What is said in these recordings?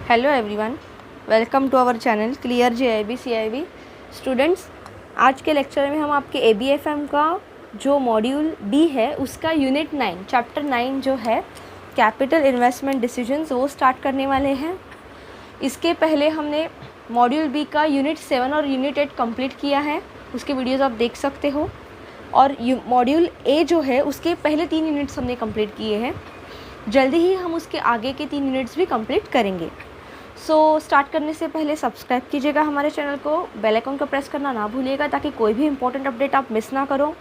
Hello everyone, welcome to our channel clear JIB CIB students. आज के lecture में हम आपके ABFM का जो मॉड्यूल B है उसका यूनिट 9 चैप्टर 9 जो है कैपिटल इन्वेस्टमेंट डिसीजंस वो स्टार्ट करने वाले हैं। इसके पहले हमने मॉड्यूल B का यूनिट 7 और यूनिट 8 कंप्लीट किया है, उसके वीडियोज़ आप देख सकते हो। और मॉड्यूल A जो है उसके पहले 3 यूनिट्स हमने कंप्लीट किए हैं, जल्दी ही हम उसके आगे के 3 यूनिट्स भी कंप्लीट करेंगे। स्टार्ट करने से पहले सब्सक्राइब कीजिएगा हमारे चैनल को, बेल आइकन को प्रेस करना ना भूलिएगा ताकि कोई भी इंपॉर्टेंट अपडेट आप मिस ना करो।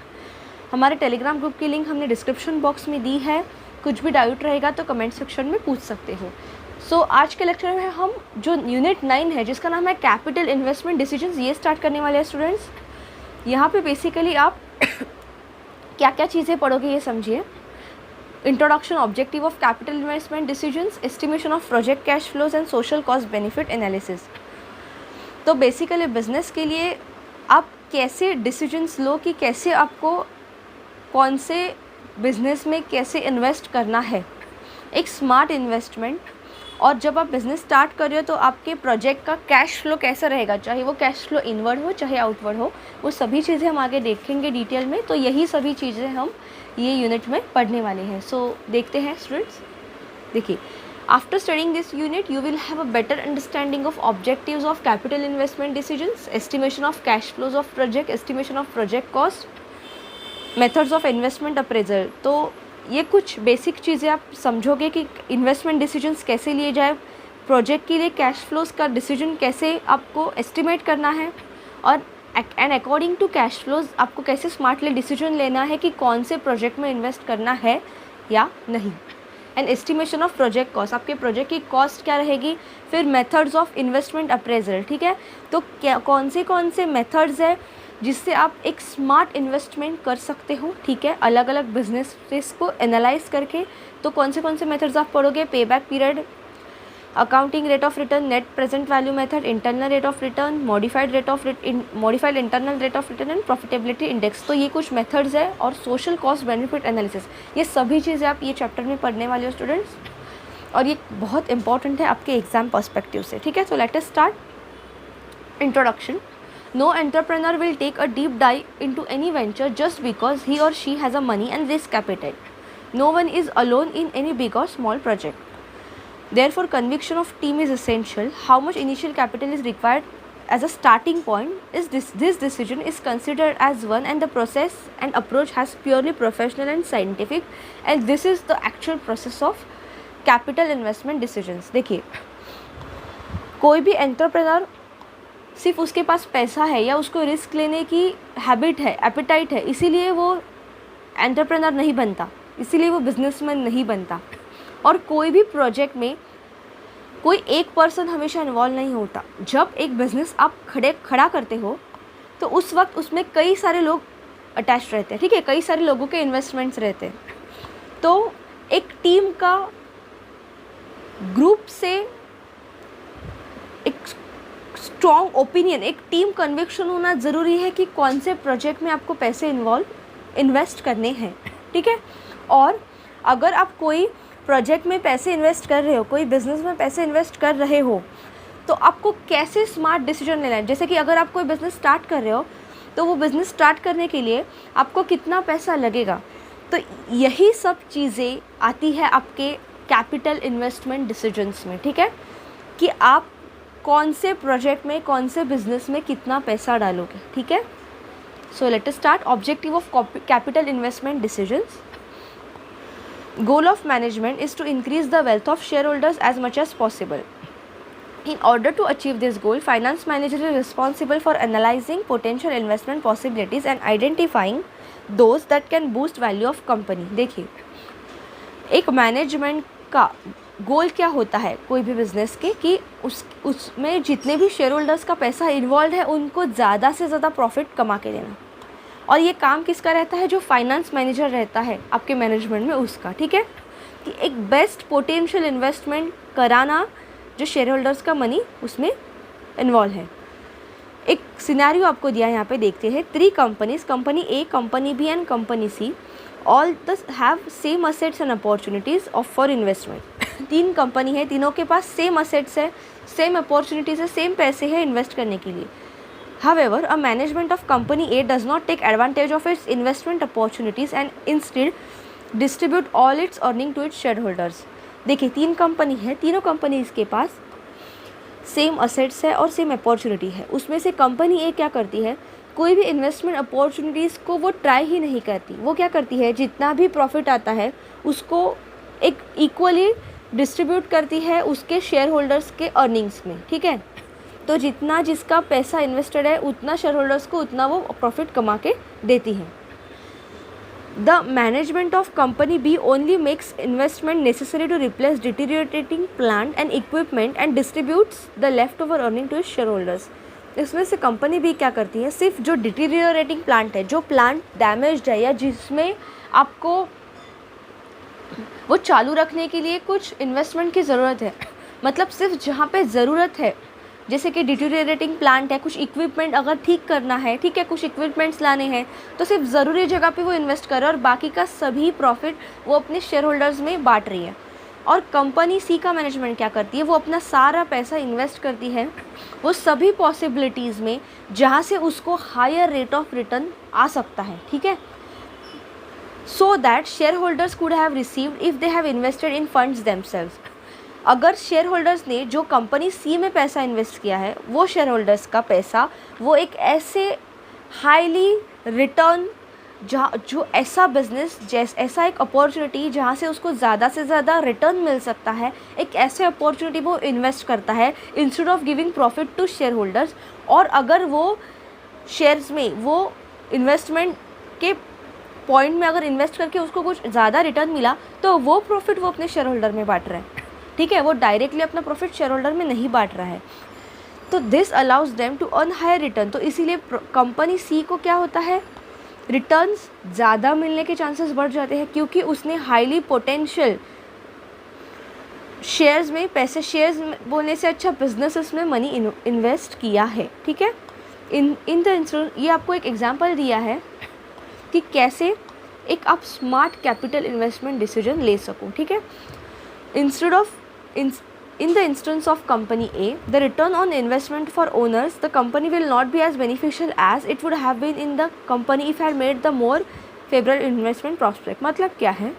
हमारे टेलीग्राम ग्रुप की लिंक हमने डिस्क्रिप्शन बॉक्स में दी है, कुछ भी डाउट रहेगा तो कमेंट सेक्शन में पूछ सकते हो। आज के लेक्चर में हम जो यूनिट 9 है जिसका नाम है कैपिटल इन्वेस्टमेंट डिसीजंस, ये स्टार्ट करने वाले हैं स्टूडेंट्स। यहाँ पे बेसिकली आप क्या क्या चीज़ें पढ़ोगे ये समझिए। Introduction, objective of capital investment decisions, estimation of project cash flows and social cost benefit analysis. तो बेसिकली बिजनेस के लिए आप कैसे डिसीजंस लो कि कैसे आपको कौन से बिजनेस में कैसे इन्वेस्ट करना है, एक स्मार्ट इन्वेस्टमेंट। और जब आप बिज़नेस स्टार्ट कर रहे हो तो आपके प्रोजेक्ट का कैश फ्लो कैसा रहेगा, चाहे वो कैश फ्लो इनवर्ड हो चाहे आउटवर्ड हो, वो सभी चीज़ें हम आगे देखेंगे डिटेल में। तो यही सभी चीज़ें हम ये यूनिट में पढ़ने वाले हैं। देखते हैं स्टूडेंट्स। देखिए, after studying this unit you will have a better understanding of objectives of capital investment decisions, estimation of cash flows of project, estimation of project cost, methods of investment appraisal. तो ये कुछ basic चीज़ें आप समझोगे कि investment decisions कैसे लिए जाए, प्रोजेक्ट के लिए कैश फ्लोज का डिसीजन कैसे आपको एस्टिमेट करना है, और and according to cash flows आपको कैसे स्मार्टली डिसीजन लेना है कि कौन से प्रोजेक्ट में इन्वेस्ट करना है या नहीं। And estimation of project cost, आपके प्रोजेक्ट की कॉस्ट क्या रहेगी। फिर मेथड्स ऑफ इन्वेस्टमेंट अप्रेजल, ठीक है। तो क्या कौन से मेथड्स है जिससे आप एक स्मार्ट इन्वेस्टमेंट कर सकते हो, ठीक है, अलग अलग बिजनेसेस को एनालाइज करके। तो कौन से मेथड्स आप पढ़ोगे, पे back period, accounting rate of return, net present value method, internal rate of return, modified internal rate of return and profitability index. तो ये कुछ मेथड्स है। और सोशल कॉस्ट बेनिफिट एनालिसिस, ये सभी चीज़ें आप ये चैप्टर में पढ़ने वाले हो स्टूडेंट्स, और ये बहुत इंपॉर्टेंट है आपके एग्जाम पर्सपेक्टिव से, ठीक है। तो late us start. Introduction. No entrepreneur will take a deep dive into any venture just because he or she has a money and risk appetite. No one is alone in any big or small project. Therefore, conviction of team is essential. How much initial capital is required as a starting point is this decision is considered as one, and the process and approach has purely professional and scientific, and this is the actual process of capital investment decisions. देखिए, कोई भी entrepreneur सिर्फ उसके पास पैसा है या उसको risk लेने की हैबिट है, एपेटाइट है, इसीलिए वो एंटरप्रेन्योर नहीं बनता, इसीलिए वो बिजनेसमैन नहीं बनता। और कोई भी प्रोजेक्ट में कोई एक पर्सन हमेशा इन्वॉल्व नहीं होता। जब एक बिज़नेस आप खड़ा करते हो तो उस वक्त उसमें कई सारे लोग अटैच रहते हैं, ठीक है, कई सारे लोगों के इन्वेस्टमेंट्स रहते हैं। तो एक टीम का ग्रुप से एक स्ट्रॉन्ग ओपिनियन, एक टीम कन्विक्शन होना ज़रूरी है कि कौन से प्रोजेक्ट में आपको पैसे इन्वेस्ट करने हैं, ठीक है। और अगर आप कोई प्रोजेक्ट में पैसे इन्वेस्ट कर रहे हो, कोई बिज़नेस में पैसे इन्वेस्ट कर रहे हो, तो आपको कैसे स्मार्ट डिसीजन लेना है। जैसे कि अगर आप कोई बिज़नेस स्टार्ट कर रहे हो तो वो बिज़नेस स्टार्ट करने के लिए आपको कितना पैसा लगेगा। तो यही सब चीज़ें आती है आपके कैपिटल इन्वेस्टमेंट डिसीजंस में, ठीक है, कि आप कौन से प्रोजेक्ट में, कौन से बिजनेस में कितना पैसा डालोगे, ठीक है। So let us start. Objective of capital investment decisions. Goal of management is to increase the wealth of share holders as much as possible. In order to achieve this goal, finance manager is responsible for analyzing potential investment possibilities and identifying those that can boost value of company. देखिए, एक management का गोल क्या होता है कोई भी business के, कि उसमें जितने भी शेयर होल्डर्स का पैसा इन्वॉल्व है उनको ज़्यादा से ज़्यादा प्रॉफिट कमा के देना। और ये काम किसका रहता है, जो फाइनेंस मैनेजर रहता है आपके मैनेजमेंट में उसका, ठीक है, कि एक बेस्ट पोटेंशियल इन्वेस्टमेंट कराना जो शेयर होल्डर्स का मनी उसमें इन्वॉल्व है। एक सिनेरियो आपको दिया है, यहाँ पे देखते हैं। 3 companies, company A, company B and company C, all thus have same assets and opportunities of for investment. तीन कंपनी है, तीनों के पास सेम असेट्स है, सेम अपॉर्चुनिटीज़ है, सेम पैसे हैं इन्वेस्ट करने के लिए. However, a management of company A does not take advantage of its investment opportunities and instead distribute all its earning to its shareholders. देखिए, तीन कंपनी है, तीनों कंपनीज के पास सेम असेट्स है और सेम अपॉर्चुनिटी है. उसमें से कंपनी ए क्या करती है, कोई भी इन्वेस्टमेंट अपॉर्चुनिटीज़ को वो ट्राई ही नहीं करती. वो क्या करती है, जितना भी प्रॉफिट आता है उसको एक इक्वली डिस्ट्रीब्यूट करती है उसके शेयर होल्डर्स के अर्निंग्स में. ठीक है, तो जितना जिसका पैसा इन्वेस्टेड है उतना शेयर होल्डर्स को उतना वो प्रॉफिट कमा के देती है. The management of company B only makes investment necessary to replace deteriorating plant and equipment and distributes the left over earning to its share holders. इसमें से कंपनी बी क्या करती है, सिर्फ जो डिटीरियोरेटिंग प्लांट है, जो प्लांट डैमेज्ड है या जिसमें आपको वो चालू रखने के लिए कुछ इन्वेस्टमेंट की ज़रूरत है, मतलब सिर्फ जहाँ पे ज़रूरत है, जैसे कि डिटीरियोरेटिंग प्लांट है, कुछ इक्विपमेंट अगर ठीक करना है, ठीक है, कुछ इक्विपमेंट्स लाने हैं, तो सिर्फ ज़रूरी जगह पे वो इन्वेस्ट करे और बाकी का सभी प्रॉफिट वो अपने शेयर होल्डर्स में बांट रही है. और कंपनी सी का मैनेजमेंट क्या करती है, वो अपना सारा पैसा इन्वेस्ट करती है वो सभी पॉसिबिलिटीज़ में जहाँ से उसको हायर रेट ऑफ रिटर्न आ सकता है. ठीक है, so that share holders could have received if they have invested in funds themselves. अगर शेयर होल्डर्स ने जो कंपनी सी में पैसा इन्वेस्ट किया है, वो शेयर होल्डर्स का पैसा वो एक ऐसे हाईली रिटर्न जो ऐसा बिजनेस ऐसा एक अपॉर्चुनिटी जहाँ से उसको ज़्यादा से ज़्यादा रिटर्न मिल सकता है, एक ऐसे अपॉर्चुनिटी वो इन्वेस्ट करता है instead of giving profit to share holders. और अगर वो शेयर्स में वो इन्वेस्टमेंट के पॉइंट में अगर इन्वेस्ट करके उसको कुछ ज़्यादा रिटर्न मिला तो वो प्रॉफिट वो अपने शेयर होल्डर में बांट रहा है. ठीक है, वो डायरेक्टली अपना प्रॉफिट शेयर होल्डर में नहीं बांट रहा है. तो this allows them to earn higher return. तो इसीलिए कंपनी सी को क्या होता है, रिटर्न्स ज़्यादा मिलने के चांसेस बढ़ जाते हैं क्योंकि उसने हाईली पोटेंशियल शेयर्स में पैसे, शेयर्स बोलने से अच्छा बिजनेसेस में मनी इन्वेस्ट किया है. ठीक है, इन द इंस्टेंस ये आपको एक एग्जांपल दिया है कि कैसे एक आप स्मार्ट कैपिटल इन्वेस्टमेंट डिसीजन ले सको. ठीक है, instead of in the instance of company A, the return on investment for owners, the company will not be as beneficial as it would have been in the company if had made the more favorable investment prospect. मतलब क्या है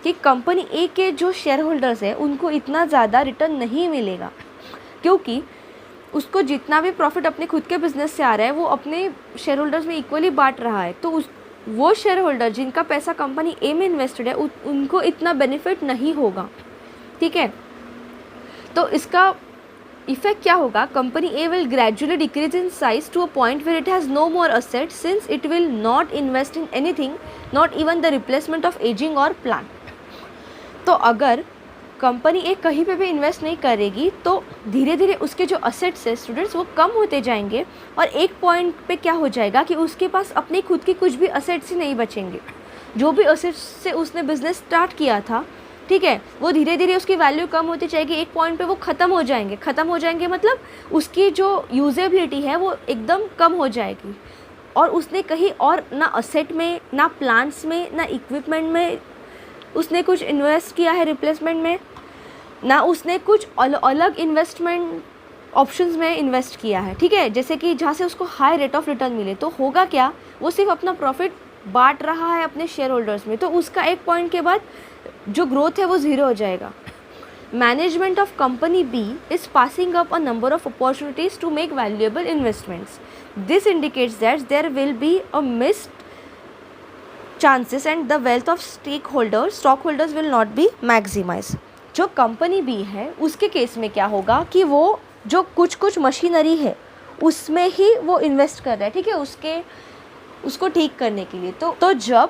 कि company ए के जो share holders है उनको इतना ज़्यादा रिटर्न नहीं मिलेगा क्योंकि उसको जितना भी प्रॉफिट अपने खुद के बिजनेस से आ रहा है वो अपने शेयर होल्डर्स में इक्वली बांट रहा है. तो वो शेयर होल्डर जिनका पैसा कंपनी ए में इन्वेस्टेड है उनको इतना बेनिफिट नहीं होगा. ठीक है, तो इसका इफेक्ट क्या होगा, company A will gradually decrease in size to a point where it has no more asset since it will not invest in anything, not even the replacement of ageing और plant. तो अगर company ए कहीं पे भी invest नहीं करेगी तो धीरे धीरे उसके जो असेट्स है स्टूडेंट्स वो कम होते जाएंगे और एक पॉइंट पे क्या हो जाएगा कि उसके पास अपने खुद के कुछ भी असेट्स ही नहीं बचेंगे. जो भी असेट्स से उसने बिजनेस स्टार्ट किया था, ठीक है, वो धीरे धीरे उसकी वैल्यू कम होती जाएगी. एक पॉइंट पे वो ख़त्म हो जाएंगे मतलब उसकी जो यूजेबिलिटी है वो एकदम कम हो जाएगी और उसने कहीं और ना असेट में, ना प्लांट्स में, ना इक्विपमेंट में उसने कुछ इन्वेस्ट किया है रिप्लेसमेंट में, ना उसने कुछ अलग इन्वेस्टमेंट ऑप्शंस में इन्वेस्ट किया है. ठीक है, जैसे कि जहाँ से उसको हाई रेट ऑफ रिटर्न मिले. तो होगा क्या, वो सिर्फ अपना प्रॉफिट बांट रहा है अपने शेयर होल्डर्स में, तो उसका एक पॉइंट के बाद जो ग्रोथ है वो ज़ीरो हो जाएगा. Management of company B is passing up a number of opportunities to make valuable investments. This indicates that there will be a missed chances and the wealth of stock holders will not be maximise. जो company B है उसके case में क्या होगा कि वो जो कुछ मशीनरी है उसमें ही वो इन्वेस्ट कर रहा है. ठीक है, उसको ठीक करने के लिए. तो जब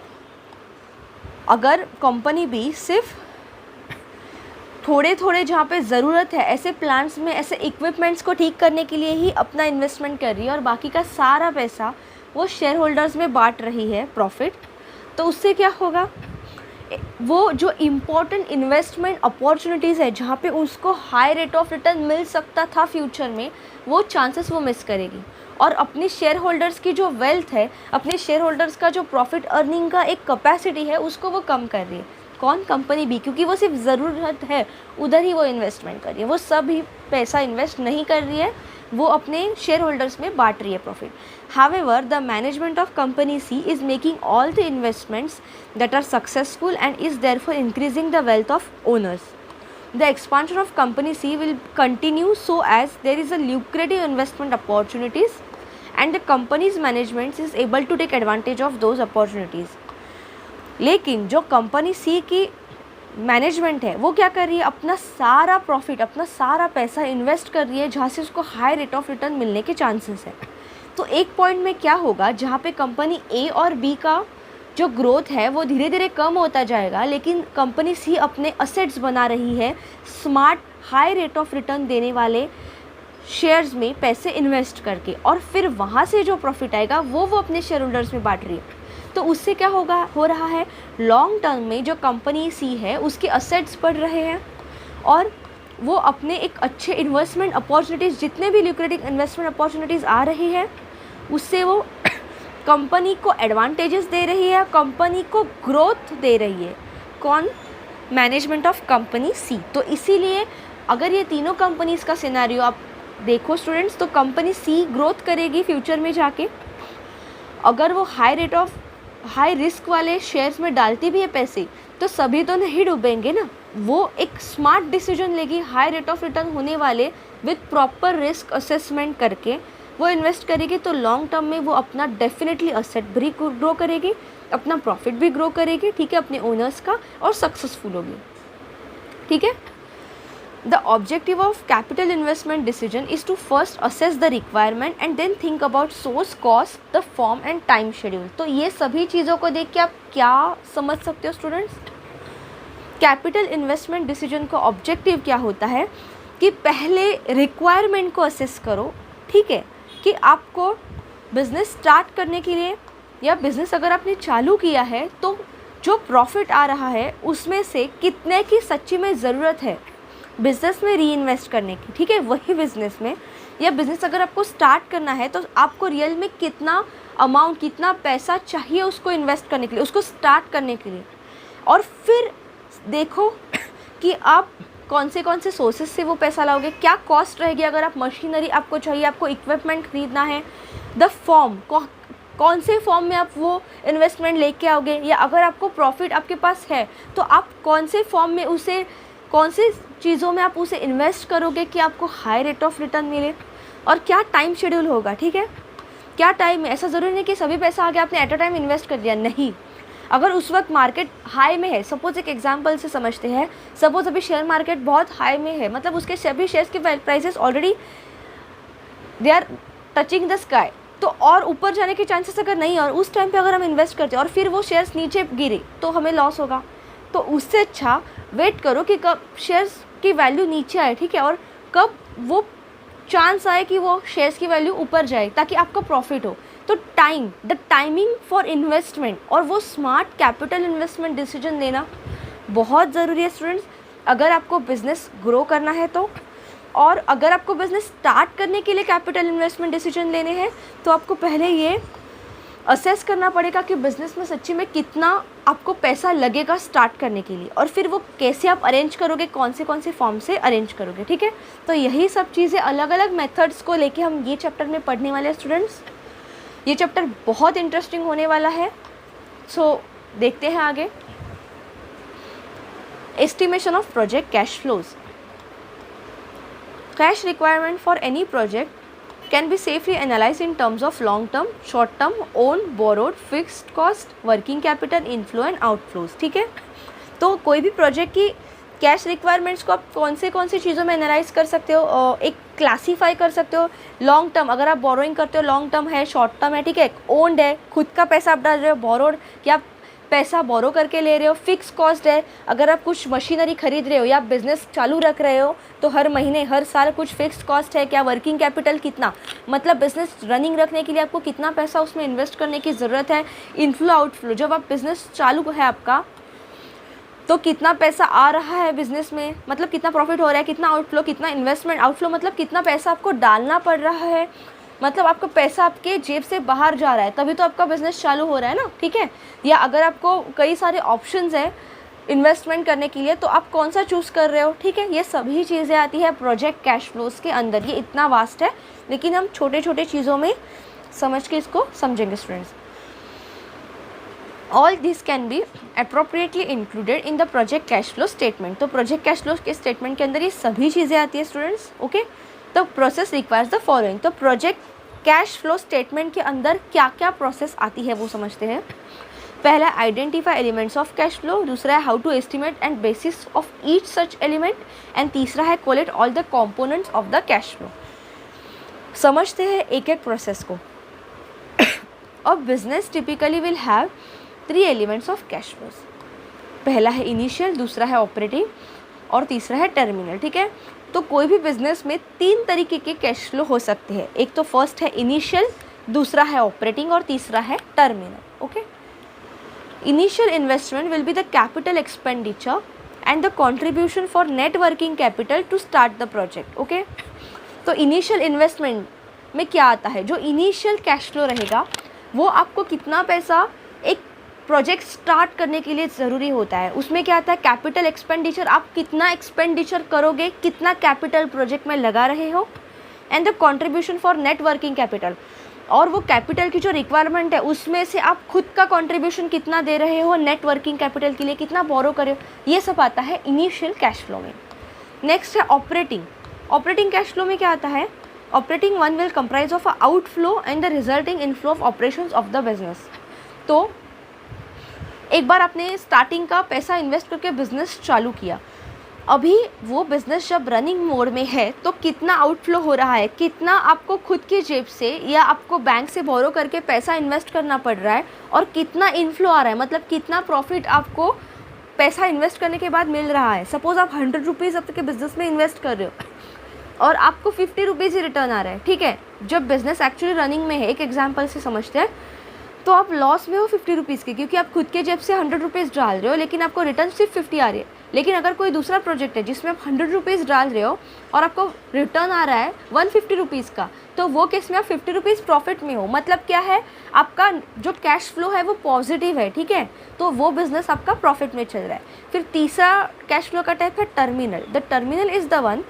अगर कंपनी बी सिर्फ थोड़े जहाँ पे ज़रूरत है ऐसे प्लांट्स में, ऐसे इक्विपमेंट्स को ठीक करने के लिए ही अपना इन्वेस्टमेंट कर रही है और बाकी का सारा पैसा वो शेयर होल्डर्स में बांट रही है प्रॉफिट, तो उससे क्या होगा, वो जो इम्पोर्टेंट इन्वेस्टमेंट अपॉर्चुनिटीज़ है जहाँ पे उसको हाई रेट ऑफ रिटर्न मिल सकता था फ्यूचर में, वो चांसेस वो मिस करेगी और अपने शेयर होल्डर्स की जो वेल्थ है, अपने शेयर होल्डर्स का जो प्रॉफिट अर्निंग का एक कैपेसिटी है उसको वो कम कर रही है. कौन? कंपनी बी, क्योंकि वो सिर्फ ज़रूरत है उधर ही वो इन्वेस्टमेंट कर रही है, वो सब ही पैसा इन्वेस्ट नहीं कर रही है, वो अपने शेयर होल्डर्स में बांट रही है profit. However, the management of company C is making all the investments that are successful and is therefore increasing the wealth of owners. The expansion of company C will continue so as there is a lucrative investment opportunities and the company's management is able to take advantage of those opportunities. लेकिन जो company सी की management है वो क्या कर रही है? अपना सारा प्रॉफिट, अपना सारा पैसा इन्वेस्ट कर रही है जहाँ से उसको हाई रेट ऑफ रिटर्न मिलने के चांसेस है. तो एक पॉइंट में क्या होगा, जहाँ पे कंपनी ए और बी का जो ग्रोथ है वो धीरे धीरे कम होता जाएगा, लेकिन कंपनी सी अपने असेट्स बना रही है smart high rate of return देने वाले शेयर्स में पैसे इन्वेस्ट करके, और फिर वहाँ से जो प्रॉफिट आएगा वो अपने शेयर होल्डर्स में बांट रही है. तो उससे क्या हो रहा है, लॉन्ग टर्म में जो कंपनी सी है उसके असेट्स बढ़ रहे हैं और वो अपने एक अच्छे इन्वेस्टमेंट अपॉर्चुनिटीज़, जितने भी ल्यूक्रेटिव इन्वेस्टमेंट अपॉर्चुनिटीज़ आ रही है उससे वो कंपनी को एडवांटेजेस दे रही है, कंपनी को ग्रोथ दे रही है. कौन? मैनेजमेंट ऑफ कंपनी सी. तो इसीलिए अगर ये तीनों कंपनीज़ का सिनेरियो आप देखो स्टूडेंट्स, तो कंपनी सी ग्रोथ करेगी फ्यूचर में जाके. अगर वो हाई रिस्क वाले शेयर्स में डालती भी है पैसे तो सभी तो नहीं डूबेंगे ना. वो एक स्मार्ट डिसीजन लेगी, हाई रेट ऑफ रिटर्न होने वाले विथ प्रॉपर रिस्क असेसमेंट करके वो इन्वेस्ट करेगी. तो लॉन्ग टर्म में वो अपना डेफिनेटली असेट भी ग्रो करेगी, अपना प्रॉफिट भी ग्रो करेगी, ठीक है, अपने ओनर्स का, और सक्सेसफुल होगी. ठीक है. The objective of capital investment decision is to first assess the requirement and then think about source, cost, the form and time schedule. तो ये सभी चीज़ों को देख के आप क्या समझ सकते हो स्टूडेंट्स? कैपिटल इन्वेस्टमेंट डिसीजन का ऑब्जेक्टिव क्या होता है कि पहले रिक्वायरमेंट को असेस करो, ठीक है, कि आपको बिज़नेस स्टार्ट करने के लिए या बिज़नेस अगर आपने चालू किया है तो जो प्रॉफिट आ रहा है उसमें से कितने की सच्ची में ज़रूरत है बिज़नेस में री इन्वेस्ट करने की. ठीक है, वही बिज़नेस में या बिज़नेस अगर आपको स्टार्ट करना है तो आपको रियल में कितना अमाउंट, कितना पैसा चाहिए उसको इन्वेस्ट करने के लिए, उसको स्टार्ट करने के लिए. और फिर देखो कि आप कौन से सोर्सेज से वो पैसा लाओगे, क्या कॉस्ट रहेगी अगर आप मशीनरी आपको चाहिए, आपको इक्विपमेंट खरीदना है. द फॉर्म, कौन से फॉर्म में आप वो इन्वेस्टमेंट लेके आओगे, या अगर आपको प्रॉफिट आपके पास है तो आप कौन से फॉर्म में उसे, कौन से चीज़ों में आप उसे इन्वेस्ट करोगे कि आपको हाई रेट ऑफ रिटर्न मिले, और क्या टाइम शेड्यूल होगा. ठीक है, क्या टाइम है. ऐसा ज़रूरी नहीं कि सभी पैसा आगे आपने एट अ टाइम इन्वेस्ट कर दिया, नहीं. अगर उस वक्त मार्केट हाई में है, सपोज एक एग्जांपल से समझते हैं, सपोज अभी शेयर मार्केट बहुत हाई में है, मतलब उसके सभी शेयर्स के prices already they are touching the sky, तो और ऊपर जाने के चांसेस अगर नहीं है और उस टाइम पे अगर हम इन्वेस्ट करते हैं और फिर वो शेयर्स नीचे गिरे तो हमें लॉस होगा. तो उससे अच्छा वेट करो कि कब शेयर्स की वैल्यू नीचे आए, ठीक है, और कब वो चांस आए कि वो शेयर्स की वैल्यू ऊपर जाए ताकि आपका प्रॉफिट हो. तो द टाइमिंग फॉर इन्वेस्टमेंट और वो स्मार्ट कैपिटल इन्वेस्टमेंट डिसीजन लेना बहुत ज़रूरी है स्टूडेंट्स, अगर आपको बिज़नेस ग्रो करना है तो. और अगर आपको बिज़नेस स्टार्ट करने के लिए कैपिटल इन्वेस्टमेंट डिसीजन लेने हैं तो आपको पहले ये असेस करना पड़ेगा कि बिज़नेस में सच्ची में कितना आपको पैसा लगेगा स्टार्ट करने के लिए, और फिर वो कैसे आप अरेंज करोगे, कौन से फॉर्म से अरेंज करोगे. ठीक है, तो यही सब चीज़ें अलग अलग मेथड्स को लेके हम ये चैप्टर में पढ़ने वाले हैं स्टूडेंट्स. ये चैप्टर बहुत इंटरेस्टिंग होने वाला है. सो देखते हैं आगे. Estimation of project cash flows. Cash requirement for any project can be safely analyzed in terms of long term, short term, owned, borrowed, fixed cost, working capital, inflow and outflows. ठीक है, तो कोई भी प्रोजेक्ट की cash requirements को आप कौन से चीज़ों में एनालाइज कर सकते हो, एक क्लासीफाई कर सकते हो. लॉन्ग टर्म, अगर आप बोरोइंग करते हो लॉन्ग टर्म है, शॉर्ट टर्म है, ठीक है, ओन्ड है, खुद का पैसा आप डाल रहे हो, बोरोड कि आप पैसा बोरो करके ले रहे हो, फिक्स कॉस्ट है, अगर आप कुछ मशीनरी खरीद रहे हो या आप बिज़नेस चालू रख रहे हो तो हर महीने हर साल कुछ फिक्स कॉस्ट है. क्या वर्किंग कैपिटल कितना, मतलब बिज़नेस रनिंग रखने के लिए आपको कितना पैसा उसमें इन्वेस्ट करने की ज़रूरत है. इनफ्लो आउटफ्लो, जब आप बिज़नेस चालू है आपका तो कितना पैसा आ रहा है बिज़नेस में, मतलब कितना प्रॉफिट हो रहा है, कितना आउटफ्लो, कितना इन्वेस्टमेंट. आउटफ्लो मतलब कितना पैसा आपको डालना पड़ रहा है, मतलब आपका पैसा आपके जेब से बाहर जा रहा है तभी तो आपका बिज़नेस चालू हो रहा है ना. ठीक है, या अगर आपको कई सारे ऑप्शंस हैं इन्वेस्टमेंट करने के लिए, तो आप कौन सा चूज़ कर रहे हो, ठीक है। ये सभी चीज़ें आती है प्रोजेक्ट कैश फ्लोज के अंदर। ये इतना वास्ट है, लेकिन हम छोटे छोटे चीज़ों में समझ के इसको समझेंगे students. All this can be appropriately included in the project cash flow statement. तो प्रोजेक्ट कैश फ्लो के स्टेटमेंट के अंदर ये सभी चीज़ें आती है स्टूडेंट्स, ओके। तो प्रोसेस रिक्वायर्स द फॉलोइंग। तो प्रोजेक्ट कैश फ्लो स्टेटमेंट के अंदर क्या क्या प्रोसेस आती है वो समझते हैं। पहला, identify elements of cash flow. दूसरा है how to estimate and basis of each such element. And तीसरा है collect all the components of the cash flow. समझते हैं एक एक प्रोसेस को। अब business typically will have 3 elements of cash flows. पहला है इनिशियल, दूसरा है ऑपरेटिंग और तीसरा है टर्मिनल, ठीक है। तो कोई भी बिजनेस में 3 तरीके के कैश फ्लो हो सकते हैं। एक तो फर्स्ट है इनिशियल, दूसरा है ऑपरेटिंग और तीसरा है terminal, okay. Initial investment will be the capital expenditure and the contribution for net working capital to start the project, okay. तो इनिशियल इन्वेस्टमेंट में क्या आता है, जो इनिशियल कैश फ्लो रहेगा वो आपको कितना पैसा एक प्रोजेक्ट स्टार्ट करने के लिए ज़रूरी होता है, उसमें क्या आता है कैपिटल एक्सपेंडिचर, आप कितना एक्सपेंडिचर करोगे, कितना कैपिटल प्रोजेक्ट में लगा रहे हो। And the contribution for net working capital, और वो कैपिटल की जो रिक्वायरमेंट है उसमें से आप खुद का कंट्रीब्यूशन कितना दे रहे हो, नेट वर्किंग कैपिटल के लिए कितना बोरो करे हो, ये सब आता है इनिशियल कैश फ्लो में। नेक्स्ट है ऑपरेटिंग। ऑपरेटिंग कैश फ्लो में क्या आता है, operating one will comprise of outflow and the resulting inflow of operations of the business. तो एक बार आपने स्टार्टिंग का पैसा इन्वेस्ट करके बिजनेस चालू किया, अभी वो बिजनेस जब रनिंग मोड में है तो कितना आउटफ्लो हो रहा है, कितना आपको खुद की जेब से या आपको बैंक से बोरो करके पैसा इन्वेस्ट करना पड़ रहा है, और कितना इनफ्लो आ रहा है, मतलब कितना प्रॉफिट आपको पैसा इन्वेस्ट करने के बाद मिल रहा है। सपोज़ आप 100 रुपीज़ आपके बिजनेस में इन्वेस्ट कर रहे हो और आपको 50 रुपीज़ ही रिटर्न आ रहा है, ठीक है। जब बिजनेस एक्चुअली रनिंग में है, एक एग्जाम्पल से समझते हैं, तो आप लॉस में हो 50 रुपीज़ के, क्योंकि आप खुद के जेब से 100 रुपीज़ डाल रहे हो लेकिन आपको रिटर्न सिर्फ 50 आ रही है। लेकिन अगर कोई दूसरा प्रोजेक्ट है जिसमें आप 100 रुपीज़ डाल रहे हो और आपको रिटर्न आ रहा है 150 रुपीज़ का, तो वो केस में आप 50 रुपीज़ प्रॉफिट में हो। मतलब क्या है, आपका जो कैश फ्लो है वो पॉजिटिव है, ठीक है। तो वो बिजनेस आपका प्रॉफिट में चल रहा है। फिर तीसरा कैश फ्लो का टाइप है terminal. The terminal is the one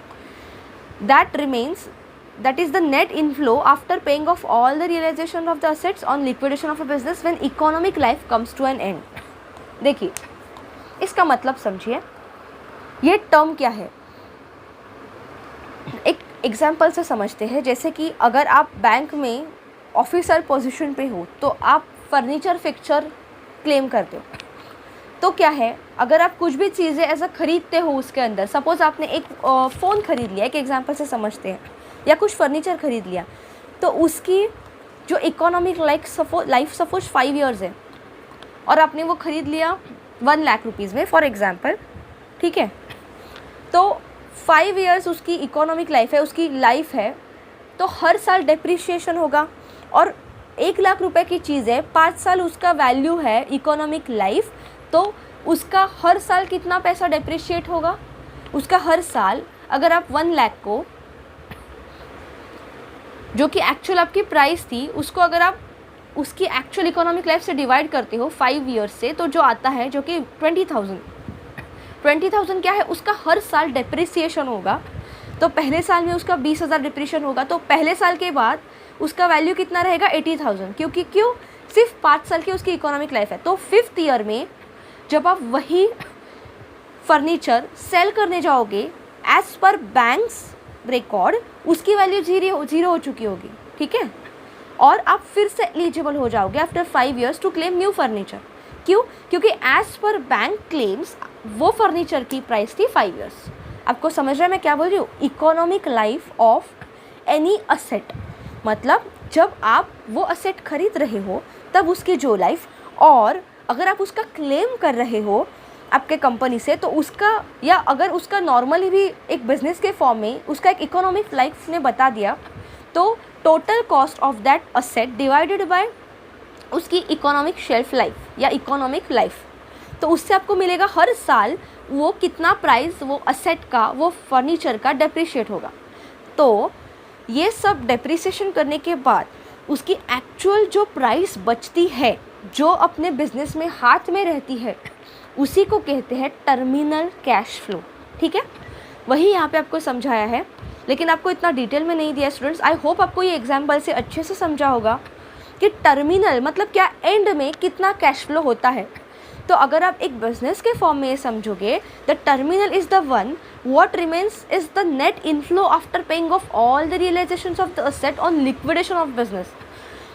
that remains, that is the net inflow after paying off all the realization of the assets on liquidation of a business when economic life comes to an end। देखिए इसका मतलब समझिए, ये term क्या है, एक example से समझते हैं। जैसे कि अगर आप बैंक में ऑफिसर पोजीशन पे हो तो आप फर्नीचर फिक्चर क्लेम करते हो। तो क्या है, अगर आप कुछ भी चीज़ें ऐसा खरीदते हो उसके अंदर, सपोज़ आपने एक फ़ोन खरीद लिया, एक एग्जाम्पल से समझते हैं, या कुछ फर्नीचर खरीद लिया, तो उसकी जो इकोनॉमिक लाइफ सपोज 5 इयर्स है और आपने वो ख़रीद लिया 1 लाख रुपीज़ में फॉर एग्ज़ाम्पल, ठीक है। तो 5 इयर्स उसकी इकोनॉमिक लाइफ है, उसकी लाइफ है, तो हर साल डेप्रिशिएशन होगा। और 1 लाख रुपए की चीज़ है, 5 साल उसका वैल्यू है इकोनॉमिक लाइफ, तो उसका हर साल कितना पैसा डेप्रिशिएट होगा, उसका हर साल अगर आप 1 लाख को, जो कि एक्चुअल आपकी प्राइस थी, उसको अगर आप उसकी एक्चुअल इकोनॉमिक लाइफ से डिवाइड करते हो 5 इयर्स से, तो जो आता है जो कि 20,000 क्या है, उसका हर साल डेप्रिसिएशन होगा। तो पहले साल में उसका 20,000 डिप्रिशिएशन होगा, तो पहले साल के बाद उसका वैल्यू कितना रहेगा 80,000, क्योंकि सिर्फ 5 साल की उसकी इकोनॉमिक लाइफ है। तो 5th ईयर में जब आप वही फर्नीचर सेल करने जाओगे, एज पर बैंक्स रिकॉर्ड उसकी वैल्यू जीरो हो चुकी होगी, ठीक है। और आप फिर से एलिजिबल हो जाओगे after 5 years to claim new furniture. क्यों? क्योंकि एज पर बैंक क्लेम्स वो फर्नीचर की प्राइस थी 5 इयर्स। आपको समझ रहा है मैं क्या बोल रही हूँ? Economic life of any asset, मतलब जब आप वो असेट खरीद रहे हो तब उसकी जो लाइफ, और अगर आप उसका क्लेम कर रहे हो आपके कंपनी से, तो उसका, या अगर उसका नॉर्मली भी एक बिजनेस के फॉर्म में उसका एक इकोनॉमिक लाइफ ने बता दिया, तो total cost of that asset divided by उसकी इकोनॉमिक शेल्फ लाइफ या इकोनॉमिक लाइफ, तो उससे आपको मिलेगा हर साल वो कितना प्राइस वो असेट का, वो फर्नीचर का डेप्रिशिएट होगा। तो ये सब डेप्रिसिएशन करने के बाद उसकी एक्चुअल जो प्राइस बचती है, जो अपने बिजनेस में हाथ में रहती है, उसी को कहते हैं टर्मिनल कैश फ्लो। ठीक है, वही यहाँ पे आपको समझाया है, लेकिन आपको इतना डिटेल में नहीं दिया स्टूडेंट्स। आई होप आपको ये एग्जाम्पल से अच्छे से समझा होगा कि टर्मिनल मतलब क्या, एंड में कितना कैश फ्लो होता है। तो अगर आप एक बिजनेस के फॉर्म में ये समझोगे, the terminal is the one what remains is the net inflow after paying off all the realisations of the asset on liquidation of business.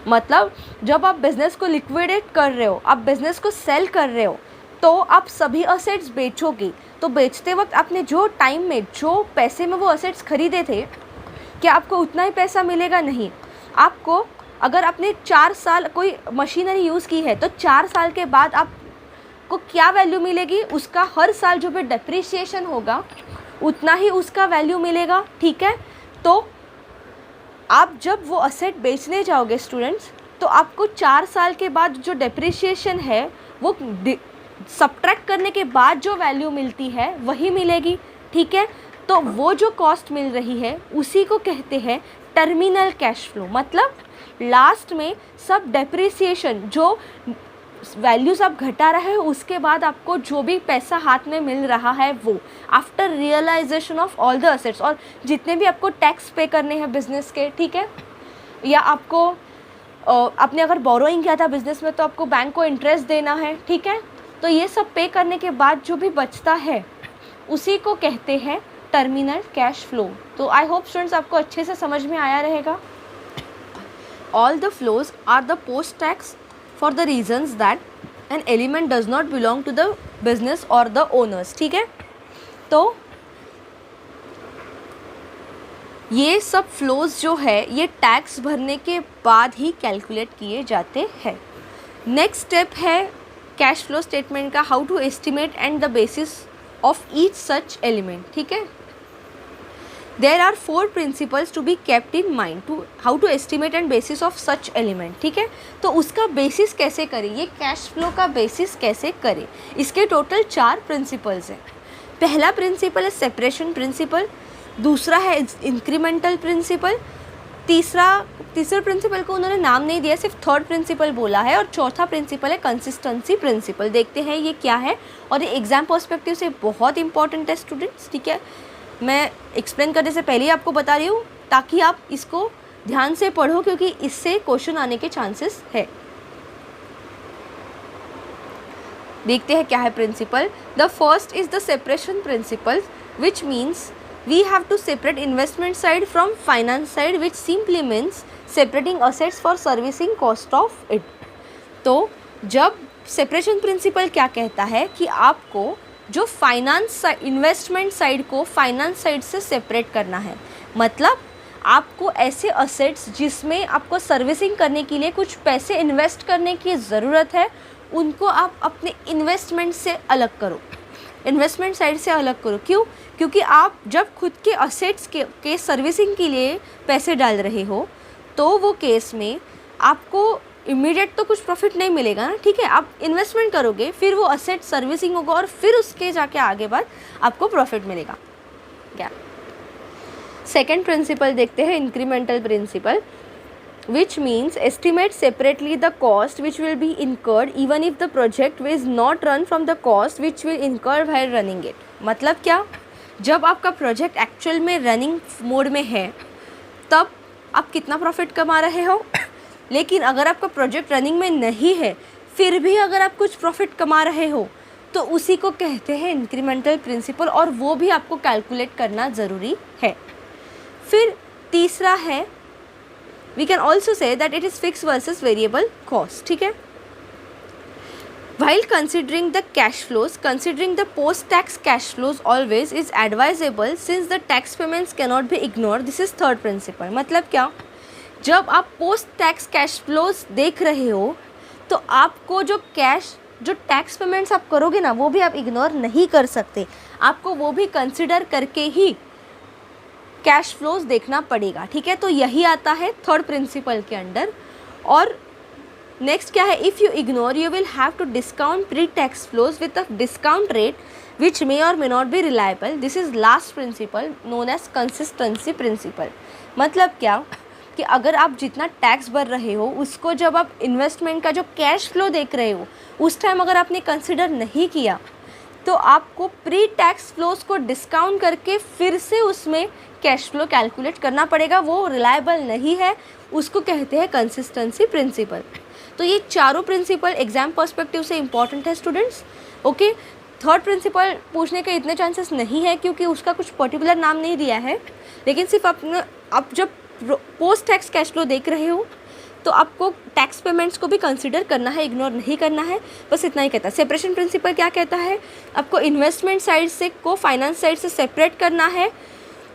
मतलब जब आप बिजनेस को लिक्विडेट कर रहे हो, आप बिजनेस को सेल कर रहे हो, तो आप सभी असेट्स बेचोगे। तो बेचते वक्त आपने जो टाइम में, जो पैसे में वो असेट्स खरीदे थे, क्या आपको उतना ही पैसा मिलेगा? नहीं। आपको अगर आपने 4 साल कोई मशीनरी यूज़ की है, तो 4 साल के बाद आपको क्या वैल्यू मिलेगी? उसका हर साल जो भी डेप्रिसिएशन होगा उतना ही उसका वैल्यू मिलेगा। ठीक है, तो आप जब वो असेट बेचने जाओगे स्टूडेंट्स, तो आपको 4 साल के बाद जो डेप्रिसिएशन है वो सब्ट्रैक्ट करने के बाद जो वैल्यू मिलती है वही मिलेगी। ठीक है, तो वो जो कॉस्ट मिल रही है उसी को कहते हैं टर्मिनल कैश फ्लो। मतलब लास्ट में सब डेप्रिसिएशन, जो वैल्यूज़ आप घटा रहे हो, उसके बाद आपको जो भी पैसा हाथ में मिल रहा है वो after realisation of all the assets, और जितने भी आपको टैक्स पे करने हैं बिजनेस के। ठीक है, या आपको आपने अगर बोरोइंग किया था बिजनेस में, तो आपको बैंक को इंटरेस्ट देना है। ठीक है, तो ये सब पे करने के बाद जो भी बचता है उसी को कहते हैं टर्मिनल कैश फ्लो। तो आई होप स्टूडेंट्स आपको अच्छे से समझ में आया रहेगा। All the flows are the post tax for the reasons that an element does not belong to the business और द ओनर्स। ठीक है, तो ये सब फ्लोज जो है ये टैक्स भरने के बाद ही कैलकुलेट किए जाते हैं। नेक्स्ट स्टेप है कैश फ्लो स्टेटमेंट का, how to estimate and the basis of each such element. ठीक है, there are 4 principles to be kept in mind to how to estimate and basis of such element. ठीक है, तो उसका basis कैसे करें, ये कैश फ्लो का बेसिस कैसे करें, इसके टोटल 4 प्रिंसिपल्स हैं। पहला प्रिंसिपल है सेपरेशन प्रिंसिपल, दूसरा है इंक्रीमेंटल प्रिंसिपल, तीसरे प्रिंसिपल को उन्होंने नाम नहीं दिया, सिर्फ थर्ड प्रिंसिपल बोला है, और चौथा प्रिंसिपल है कंसिस्टेंसी प्रिंसिपल। देखते हैं ये क्या है, और ये एग्जाम पर्सपेक्टिव से बहुत इंपॉर्टेंट है स्टूडेंट्स। ठीक है, मैं एक्सप्लेन करने से पहले ही आपको बता रही हूँ ताकि आप इसको ध्यान से पढ़ो, क्योंकि इससे क्वेश्चन आने के चांसेस है। देखते हैं क्या है principle. The first is the separation principle, which means we have to separate investment side from finance side, which simply means separating assets for servicing cost of it। तो जब सेपरेशन प्रिंसिपल क्या कहता है कि आपको जो फाइनेंस इन्वेस्टमेंट साइड को finance side से सेपरेट करना है। मतलब आपको ऐसे असेट्स जिसमें आपको सर्विसिंग करने के लिए कुछ पैसे इन्वेस्ट करने की ज़रूरत है, उनको आप अपने इन्वेस्टमेंट से अलग करो, इन्वेस्टमेंट साइड से अलग करो। क्यों? क्योंकि आप जब खुद के असेट्स के सर्विसिंग के लिए पैसे डाल रहे हो, तो वो केस में आपको इमीडिएट तो कुछ प्रॉफिट नहीं मिलेगा ना। ठीक है, आप इन्वेस्टमेंट करोगे, फिर वो असेट सर्विसिंग होगा, और फिर उसके जाके आगे बाद आपको प्रॉफिट मिलेगा। क्या सेकेंड प्रिंसिपल देखते हैं, incremental principle, which means estimate separately the cost which will be incurred even if the project is not run from the cost which will incur while running it। मतलब क्या, जब आपका project actual में running mode में है तब आप कितना प्रॉफिट कमा रहे हो, लेकिन अगर आपका प्रोजेक्ट रनिंग में नहीं है फिर भी अगर आप कुछ प्रॉफिट कमा रहे हो, तो उसी को कहते हैं इंक्रीमेंटल प्रिंसिपल, और वो भी आपको कैलकुलेट करना ज़रूरी है। फिर तीसरा है, we can also say that it is fixed versus variable cost। ठीक है, while considering the cash flows, considering the post tax cash flows always is advisable since the tax payments cannot be ignored। this is third principle। मतलब क्या, जब आप post tax cash flows देख रहे हो, तो आपको जो टैक्स पेमेंट्स आप करोगे ना, वो भी आप इग्नोर नहीं कर सकते, आपको वो भी कंसिडर करके ही कैश फ्लोज देखना पड़ेगा। ठीक है, तो यही आता है थर्ड प्रिंसिपल के अंडर। और नेक्स्ट क्या है, if you ignore you will have to discount pre tax flows with a discount rate which may और may not be reliable. This is last principle known as consistency principle. मतलब क्या, कि अगर आप जितना टैक्स भर रहे हो उसको जब आप इन्वेस्टमेंट का जो कैश फ्लो देख रहे हो उस टाइम अगर आपने कंसिडर नहीं किया तो आपको प्री टैक्स फ्लोज को डिस्काउंट करके फिर से उसमें कैश फ्लो कैलकुलेट करना पड़ेगा। वो रिलायबल नहीं है, उसको कहते हैं कंसिस्टेंसी प्रिंसिपल। तो ये चारों प्रिंसिपल एग्जाम पर्सपेक्टिव से इम्पॉर्टेंट है स्टूडेंट्स। ओके, थर्ड प्रिंसिपल पूछने के इतने चांसेस नहीं है क्योंकि उसका कुछ पर्टिकुलर नाम नहीं दिया है, लेकिन सिर्फ आप जब पोस्ट टैक्स कैश फ्लो देख रहे हो तो आपको टैक्स पेमेंट्स को भी कंसिडर करना है, इग्नोर नहीं करना है, बस इतना ही कहता है। सेपरेशन प्रिंसिपल क्या कहता है, आपको इन्वेस्टमेंट साइड से को फाइनेंस साइड से सेपरेट करना है,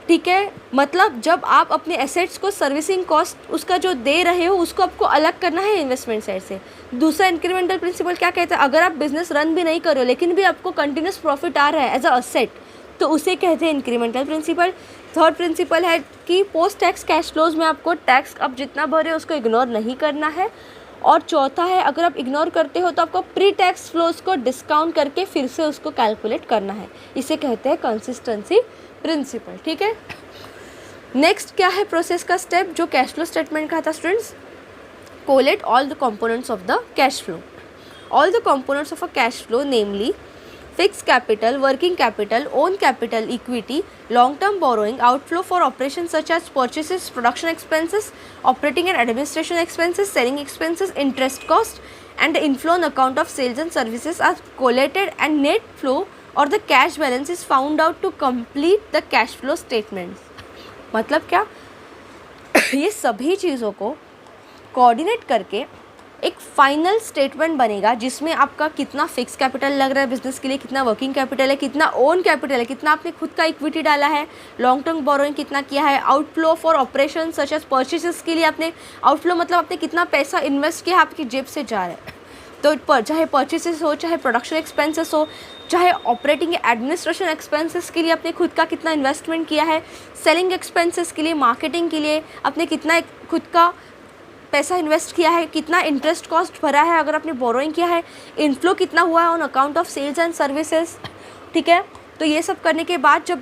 ठीक है। मतलब जब आप अपने एसेट्स को सर्विसिंग कॉस्ट उसका जो दे रहे हो उसको आपको अलग करना है इन्वेस्टमेंट साइड से। दूसरा इंक्रीमेंटल प्रिंसिपल क्या कहता है, अगर आप बिजनेस रन भी नहीं कर रहे हो लेकिन भी आपको कंटिन्यूस प्रॉफिट आ रहा है एज अ असेट तो उसे कहते हैं इंक्रीमेंटल प्रिंसिपल। थर्ड प्रिंसिपल है कि पोस्ट टैक्स कैश फ्लोज में आपको टैक्स आप जितना भरे उसको इग्नोर नहीं करना है। और चौथा है, अगर आप इग्नोर करते हो तो आपको प्री टैक्स फ्लोज को डिस्काउंट करके फिर से उसको कैलकुलेट करना है, इसे कहते हैं कंसिस्टेंसी प्रिंसिपल, ठीक है। नेक्स्ट क्या है प्रोसेस का स्टेप जो कैश फ्लो स्टेटमेंट का था students, collate all the components of the cash flow. All the components of a cash flow namely fixed capital, working capital, own capital, equity, long-term borrowing, outflow for operations such as purchases, production expenses, operating and administration expenses, selling expenses, interest cost, and the inflow on account of sales and services are collated and net flow or the cash balance is found out to complete the cash flow statements। मतलब क्या ये सभी चीज़ों को coordinate करके एक final statement बनेगा जिसमें आपका कितना फिक्स कैपिटल लग रहा है बिजनेस के लिए, कितना वर्किंग कैपिटल है, कितना ओन कैपिटल है, कितना आपने खुद का इक्विटी डाला है, लॉन्ग टर्म बोरोइंग कितना किया है, outflow for operation such as purchases के लिए आपने आउटफ्लो मतलब आपने कितना पैसा इन्वेस्ट किया आपकी जेब से जा रहा है। तो चाहे परचेसेस हो, चाहे प्रोडक्शन एक्सपेंसेस हो, चाहे ऑपरेटिंग एडमिनिस्ट्रेशन एक्सपेंसेस के लिए आपने खुद का कितना इन्वेस्टमेंट किया है, सेलिंग एक्सपेंसेस के लिए, मार्केटिंग के लिए आपने कितना खुद का पैसा इन्वेस्ट किया है, कितना इंटरेस्ट कॉस्ट भरा है अगर आपने बोरोइंग किया है, इनफ्लो कितना हुआ है on account of sales and services, ठीक है। तो ये सब करने के बाद जब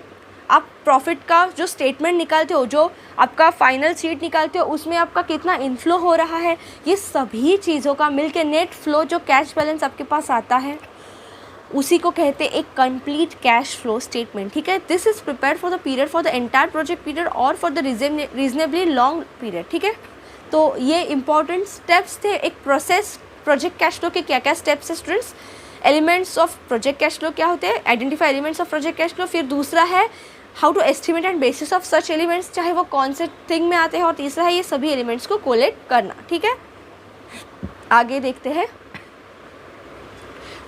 आप प्रॉफिट का जो स्टेटमेंट निकालते हो, जो आपका फाइनल शीट निकालते हो, उसमें आपका कितना इनफ्लो हो रहा है, ये सभी चीज़ों का मिलके नेट फ्लो जो कैश बैलेंस आपके पास आता है उसी को कहते हैं एक कंप्लीट कैश फ्लो स्टेटमेंट, ठीक है। This is prepared for the period for the entire project period और for the reasonably long period, ठीक है। तो ये इंपॉर्टेंट स्टेप्स थे एक प्रोसेस प्रोजेक्ट कैश फ्लो के। क्या क्या स्टेप्स है students, elements of project cash flow क्या होते हैं, identify elements of project cash flow, फिर दूसरा है how to estimate and basis of such elements, चाहे वो कौन से थिंग में आते हैं, और तीसरा है ये सभी एलिमेंट्स को कोलेट करना, ठीक है। आगे देखते हैं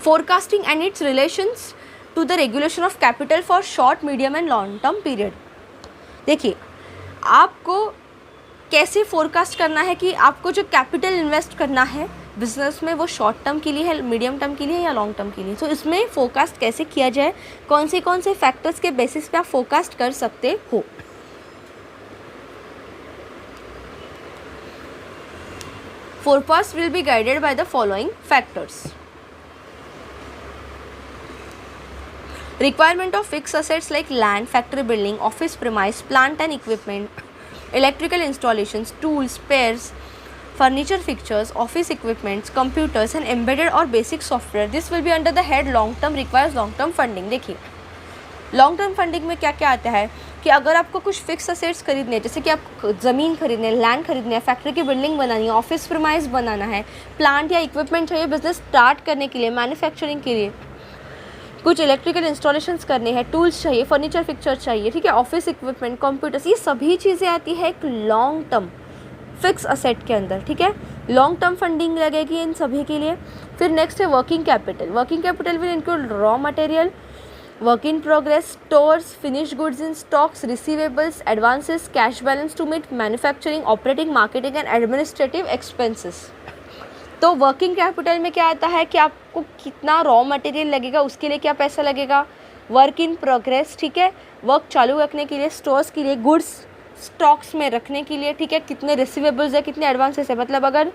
forecasting and its relations to the regulation of capital for short medium and long term period. देखिए आपको कैसे फोरकास्ट करना है कि आपको जो कैपिटल इन्वेस्ट करना है बिजनेस में वो शॉर्ट टर्म के लिए है, मीडियम टर्म के लिए या लॉन्ग टर्म के लिए। तो इसमें फोरकास्ट कैसे किया जाए, कौन से फैक्टर्स के बेसिस पे आप फोरकास्ट कर सकते हो। Forecast will be guided by the following factors, requirement of fixed assets like land, factory building, office premise, plant and equipment, electrical installations, tools, spares, furniture fixtures, office equipments, computers and embedded or basic software. This will be under the head long term requires long term funding। देखिए long term funding में क्या क्या आता है कि अगर आपको कुछ फिक्स असेट्स खरीदने, जैसे कि आप ज़मीन खरीदने, लैंड खरीदने, फैक्ट्री की बिल्डिंग बनानी है, ऑफिस प्रीमाइज बनाना है, प्लांट या इक्विपमेंट चाहिए बिजनेस स्टार्ट करने के लिए, मैन्युफैक्चरिंग के लिए, कुछ इलेक्ट्रिकल इंस्टॉलेशंस करने हैं, टूल्स चाहिए, फर्नीचर फिक्चर चाहिए, ठीक है, ऑफिस इक्विपमेंट, कंप्यूटर्स, ये सभी चीज़ें आती है एक लॉन्ग टर्म फिक्स असेट के अंदर, ठीक है। लॉन्ग टर्म फंडिंग लगेगी इन सभी के लिए। फिर नेक्स्ट है working capital. Working capital will include raw material, work in progress, stores, finish goods in stocks, receivables, advances, cash balance to meet manufacturing, operating, marketing and administrative expenses. तो working capital में क्या आता है कि आपको कितना raw material लगेगा, उसके लिए क्या पैसा लगेगा, वर्क इन प्रोग्रेस, ठीक है, वर्क चालू रखने के लिए, स्टोर्स के लिए, गुड्स स्टॉक्स में रखने के लिए, ठीक है, कितने रिसीवेबल्स है, कितने एडवांसेस है। मतलब अगर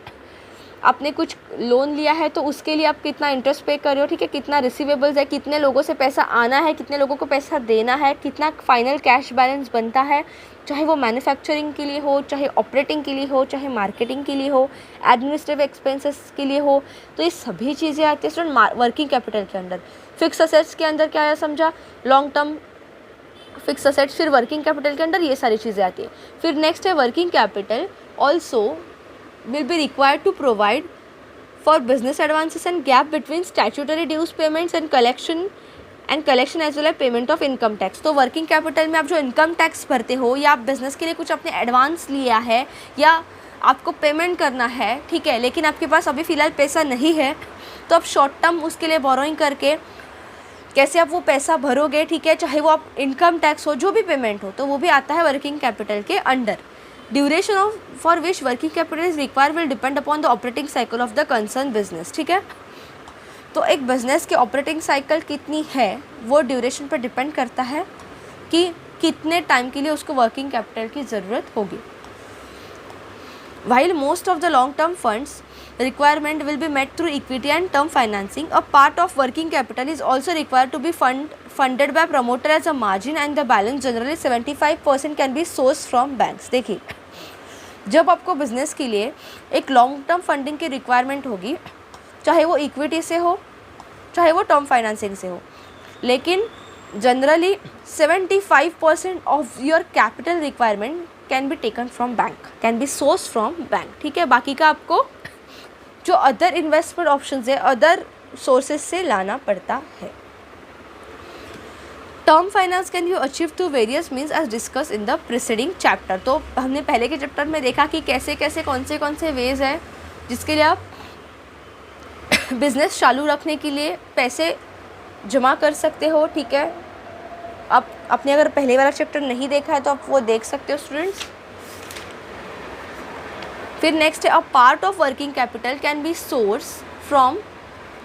आपने कुछ लोन लिया है तो उसके लिए आप कितना इंटरेस्ट पे कर रहे हो, ठीक है, कितना रिसीवेबल्स है, कितने लोगों से पैसा आना है, कितने लोगों को पैसा देना है, कितना फाइनल कैश बैलेंस बनता है, चाहे वो मैन्युफैक्चरिंग के लिए हो, चाहे ऑपरेटिंग के लिए हो, चाहे मार्केटिंग के लिए हो, एडमिनिस्ट्रेटिव एक्सपेंसेस के लिए हो। तो ये सभी चीज़ें आती है स्टूडेंट वर्किंग कैपिटल के अंदर। फिक्स असेट्स के अंदर क्या है समझा, लॉन्ग टर्म फिक्स असेट्स, फिर वर्किंग कैपिटल के अंदर ये सारी चीज़ें आती है। फिर नेक्स्ट है working capital also will be required to provide for business advances and gap between statutory dues payments and collection as well as payment of income tax। तो वर्किंग कैपिटल में आप जो इनकम टैक्स भरते हो या आप business के लिए कुछ अपने एडवांस लिया है या आपको पेमेंट करना है, ठीक है, लेकिन आपके पास अभी फ़िलहाल पैसा नहीं है, तो आप शॉर्ट टर्म उसके लिए बोरोइंग करके कैसे आप वो पैसा भरोगे, ठीक है, चाहे वो आप इनकम टैक्स हो, जो भी पेमेंट हो, तो वो भी आता है वर्किंग कैपिटल के under. Duration of for which working capital is required will depend upon the operating cycle of the concern business, ठीक है। तो एक बिजनेस के ऑपरेटिंग साइकिल कितनी है वो ड्यूरेशन पर डिपेंड करता है कि कितने टाइम के लिए उसको वर्किंग कैपिटल की ज़रूरत होगी। While most of the long-term funds requirement will be met through equity and term financing, a part of working capital is also required to be funded by promoter as a margin, and the balance generally 75% can be sourced from banks। देखिए, जब आपको business के लिए एक long term funding की requirement होगी, चाहे वो इक्विटी से हो, चाहे वो टर्म फाइनेंसिंग से हो, लेकिन generally 75% of your capital requirement can be taken from bank, can be source from bank, ठीक है। बाकी का आपको जो अदर इन्वेस्टमेंट ऑप्शंस है, अदर सोर्सेज से लाना पड़ता है। Term finance can be achieve through various means as discuss in the preceding chapter. तो हमने पहले के चैप्टर में देखा कि कैसे कैसे कौन से वेज हैं जिसके लिए आप बिजनेस चालू रखने के लिए पैसे जमा कर सकते हो, ठीक है। आप अपने अगर पहले वाला चैप्टर नहीं देखा है तो आप वो देख सकते हो स्टूडेंट्स। फिर नेक्स्ट है, a part of working capital can be source from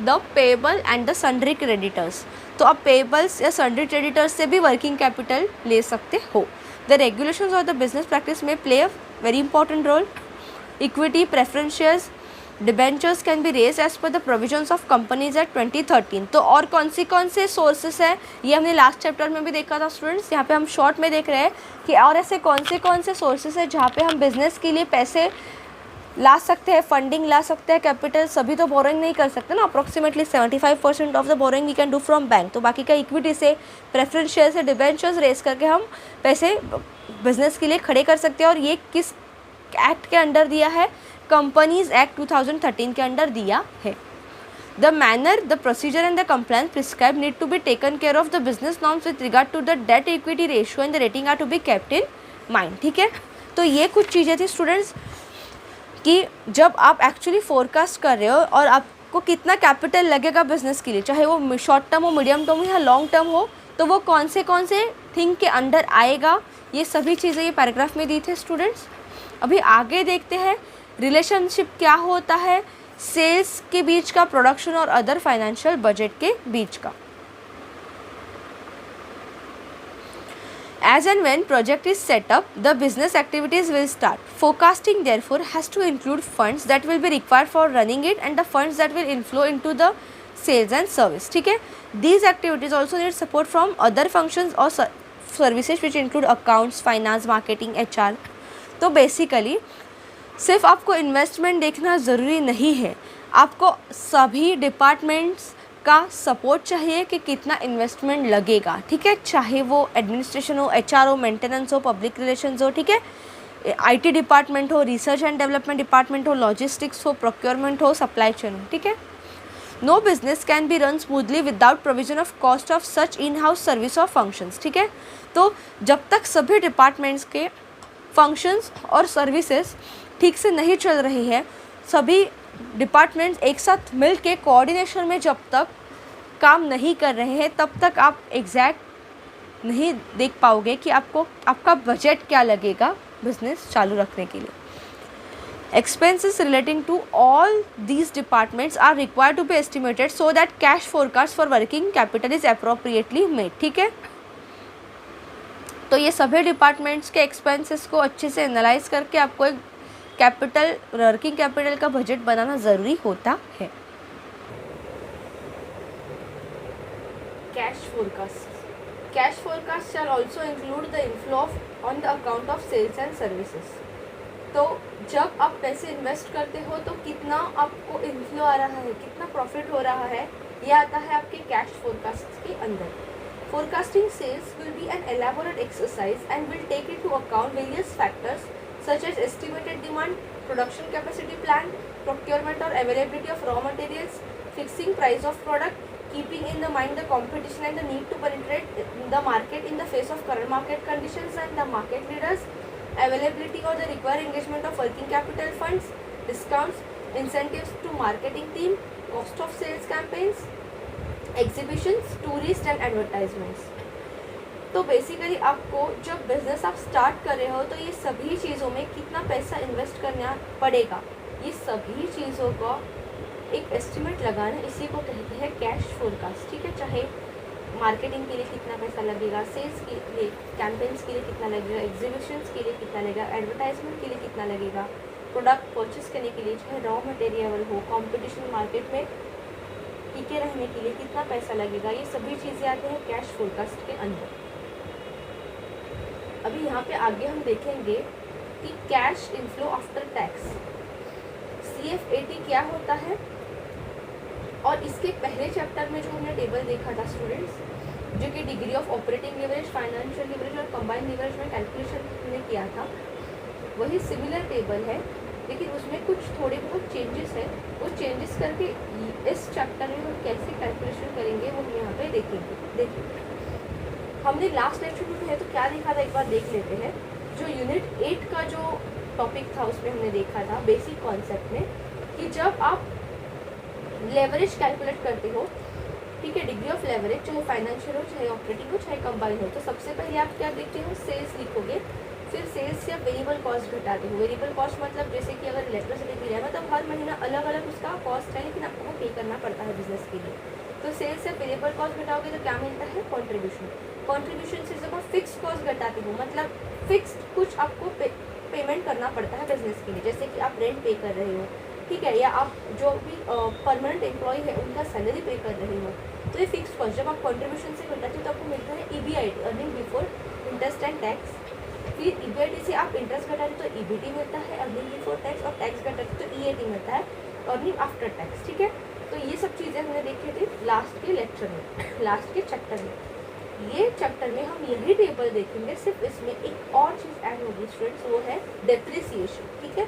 the payable and the sundry creditors. तो आप पेएबल्स या सन्ड्री क्रेडिटर्स से भी वर्किंग कैपिटल ले सकते हो। The regulations of the business practice में play a very important role. Equity, preference shares, debentures can be raise as per the provisions of Companies Act 2013। तो और कौन से सोर्सेस हैं ये हमने लास्ट चैप्टर में भी देखा था स्टूडेंट्स। यहाँ पे हम शॉर्ट में देख रहे हैं कि और ऐसे कौन से सोर्सेस हैं जहाँ पे हम बिजनेस के लिए पैसे ला सकते हैं, फंडिंग ला सकते हैं, कैपिटल। सभी तो बोरोइंग नहीं कर सकते ना, approximately 75% of the borrowing we can do from bank. तो बाकी का इक्विटी से, प्रेफरेंस शेयर से, डिबेंचर्स रेज करके हम पैसे बिजनेस के लिए खड़े कर सकते हैं। और ये किस एक्ट के अंडर दिया है? कंपनीज एक्ट 2013 के अंडर दिया है। The manner, the procedure and the compliance prescribe need to be taken care of the business norms with regard to the debt equity ratio and the rating are to be kept in mind, ठीक है। तो ये कुछ चीज़ें थी students कि जब आप एक्चुअली फोरकास्ट कर रहे हो और आपको कितना कैपिटल लगेगा बिजनेस के लिए, चाहे वो शॉर्ट टर्म हो, मीडियम टर्म हो या लॉन्ग टर्म हो, तो वो कौन से थिंग के अंडर आएगा, ये सभी चीज़ें ये पैराग्राफ में दी थे स्टूडेंट्स। अभी आगे देखते हैं रिलेशनशिप क्या होता है सेल्स के बीच का, प्रोडक्शन और अदर फाइनेंशियल बजट के बीच का। As and when project is set up, the business activities will start. Forecasting therefore has to include funds that will be required for running it and the funds that will inflow into the sales and service, ठीक है। These activities also need support from other functions or services which include accounts, finance, marketing, HR। तो basically सिर्फ आपको investment देखना ज़रूरी नहीं है, आपको सभी डिपार्टमेंट्स का सपोर्ट चाहिए कि कितना इन्वेस्टमेंट लगेगा, ठीक है। चाहे वो एडमिनिस्ट्रेशन हो, HR हो, मेंटेनेंस हो, पब्लिक रिलेशंस हो, ठीक है, IT डिपार्टमेंट हो, रिसर्च एंड डेवलपमेंट डिपार्टमेंट हो, लॉजिस्टिक्स हो, प्रोक्योरमेंट हो, सप्लाई चेन हो, ठीक है। No business can be run smoothly without provision of cost of such in house service और फंक्शंस, ठीक है। तो जब तक सभी डिपार्टमेंट्स के फंक्शंस और सर्विसेज ठीक से नहीं चल रही है, सभी डिपार्टमेंट्स एक साथ मिल के कोऑर्डिनेशन में जब तक काम नहीं कर रहे हैं, तब तक आप एग्जैक्ट नहीं देख पाओगे कि आपको आपका बजट क्या लगेगा बिजनेस चालू रखने के लिए। Expenses relating to all these departments are required to be estimated so that cash forecast for working capital is appropriately made, ठीक है। तो ये सभी डिपार्टमेंट्स के एक्सपेंसेस को अच्छे से एनालाइज करके आपको एक कैपिटल, वर्किंग कैपिटल का बजट बनाना ज़रूरी होता है। Cash forecast. Cash forecast shall also include the inflow on the account of sales and services. तो जब आप पैसे इन्वेस्ट करते हो तो कितना आपको इनफ्लो आ रहा है, कितना प्रॉफिट हो रहा है, ये आता है आपके कैश फोरकास्ट के अंदर। Forecasting sales will be an elaborate exercise and will take into account various factors such as estimated demand, production capacity plan, procurement और availability of raw materials, fixing price of product, keeping in the mind the competition and the need to penetrate the market in the face of current market conditions and the market leaders, availability or the required engagement of working capital funds, discounts, incentives to marketing team, cost of sales campaigns, exhibitions, tourist and advertisements। तो basically आपको जब business आप start कर रहे हो तो ये सभी चीज़ों में कितना पैसा इन्वेस्ट करना पड़ेगा, ये सभी चीज़ों का एक एस्टिमेट लगाना, इसी को कहते हैं कैश फोरकास्ट। ठीक है, चाहे मार्केटिंग के लिए कितना पैसा लगेगा, सेल्स के लिए, कैंपेन्स के लिए कितना लगेगा, एग्जीबिशंस के लिए कितना लगेगा, एडवर्टाइजमेंट के लिए कितना लगेगा, प्रोडक्ट परचेस करने के लिए चाहे रॉ मटेरियल हो, कंपटीशन मार्केट में टिके रहने के लिए कितना पैसा लगेगा, ये सभी चीज़ें आती हैं कैश फोरकास्ट के अंदर। अभी यहाँ पे आगे हम देखेंगे कि cash inflow after tax CFAT क्या होता है, और इसके पहले चैप्टर में जो हमने टेबल देखा था स्टूडेंट्स, जो कि degree of operating leverage, financial leverage और कंबाइंड लीवरेज में कैलकुलेशन हमने किया था, वही सिमिलर टेबल है, लेकिन उसमें कुछ थोड़े बहुत चेंजेस हैं। वो चेंजेस करके इस चैप्टर में हम कैसे कैलकुलेशन करेंगे वो हम यहाँ पे देखेंगे। देखिए, हमने लास्ट लेक्चर में है तो क्या देखा था, एक बार देख लेते हैं। जो यूनिट 8 का जो टॉपिक था उसमें हमने देखा था बेसिक कॉन्सेप्ट में कि जब आप लेवरेज कैलकुलेट करते हो, ठीक है, डिग्री ऑफ लेवरेज चाहे फाइनेंशियल हो, चाहे ऑपरेटिंग हो, चाहे कंबाइन हो, तो सबसे पहले आप क्या देखते हो, सेल्स लिखोगे, फिर सेल्स से आप वेरिएबल कॉस्ट घटाते हो। वेरिएबल कॉस्ट मतलब जैसे कि अगर इलेक्ट्रिसिटी बिल है, मतलब हर महीना अलग अलग उसका कॉस्ट है, लेकिन आपको वो पे करना पड़ता है बिजनेस के लिए। तो सेल्स से वेरिएबल कॉस्ट घटाओगे तो क्या मिलता है, कॉन्ट्रीब्यूशन। कॉन्ट्रीब्यूशन से जब आप फिक्स कॉस्ट घटाते हो, मतलब फिक्स्ड कुछ आपको पेमेंट करना पड़ता है बिजनेस के लिए, जैसे कि आप रेंट पे कर रहे हो, ठीक है, या आप जो भी परमानेंट एम्प्लॉय है उनका सैलरी पे कर रहे हो, तो ये फिक्स कॉस्ट जब आप कंट्रीब्यूशन से घटाते हो तो आपको मिलता है EBIT, earning before interest and tax. फिर EBIT से आप इंटरेस्ट घटाते तो EBT मिलता है, अर्निंग बिफोर टैक्स, और टैक्स घटाते तो EAT मिलता है, अर्निंग आफ्टर टैक्स। ठीक है, तो ये सब चीज़ें हमने देखी थी लास्ट के लेक्चर में, लास्ट के चैप्टर में। ये चैप्टर में हम यही टेबल देखेंगे, सिर्फ इसमें एक और चीज़ ऐड होगी स्टूडेंट्स, वो है डेप्रिसिएशन। ठीक है,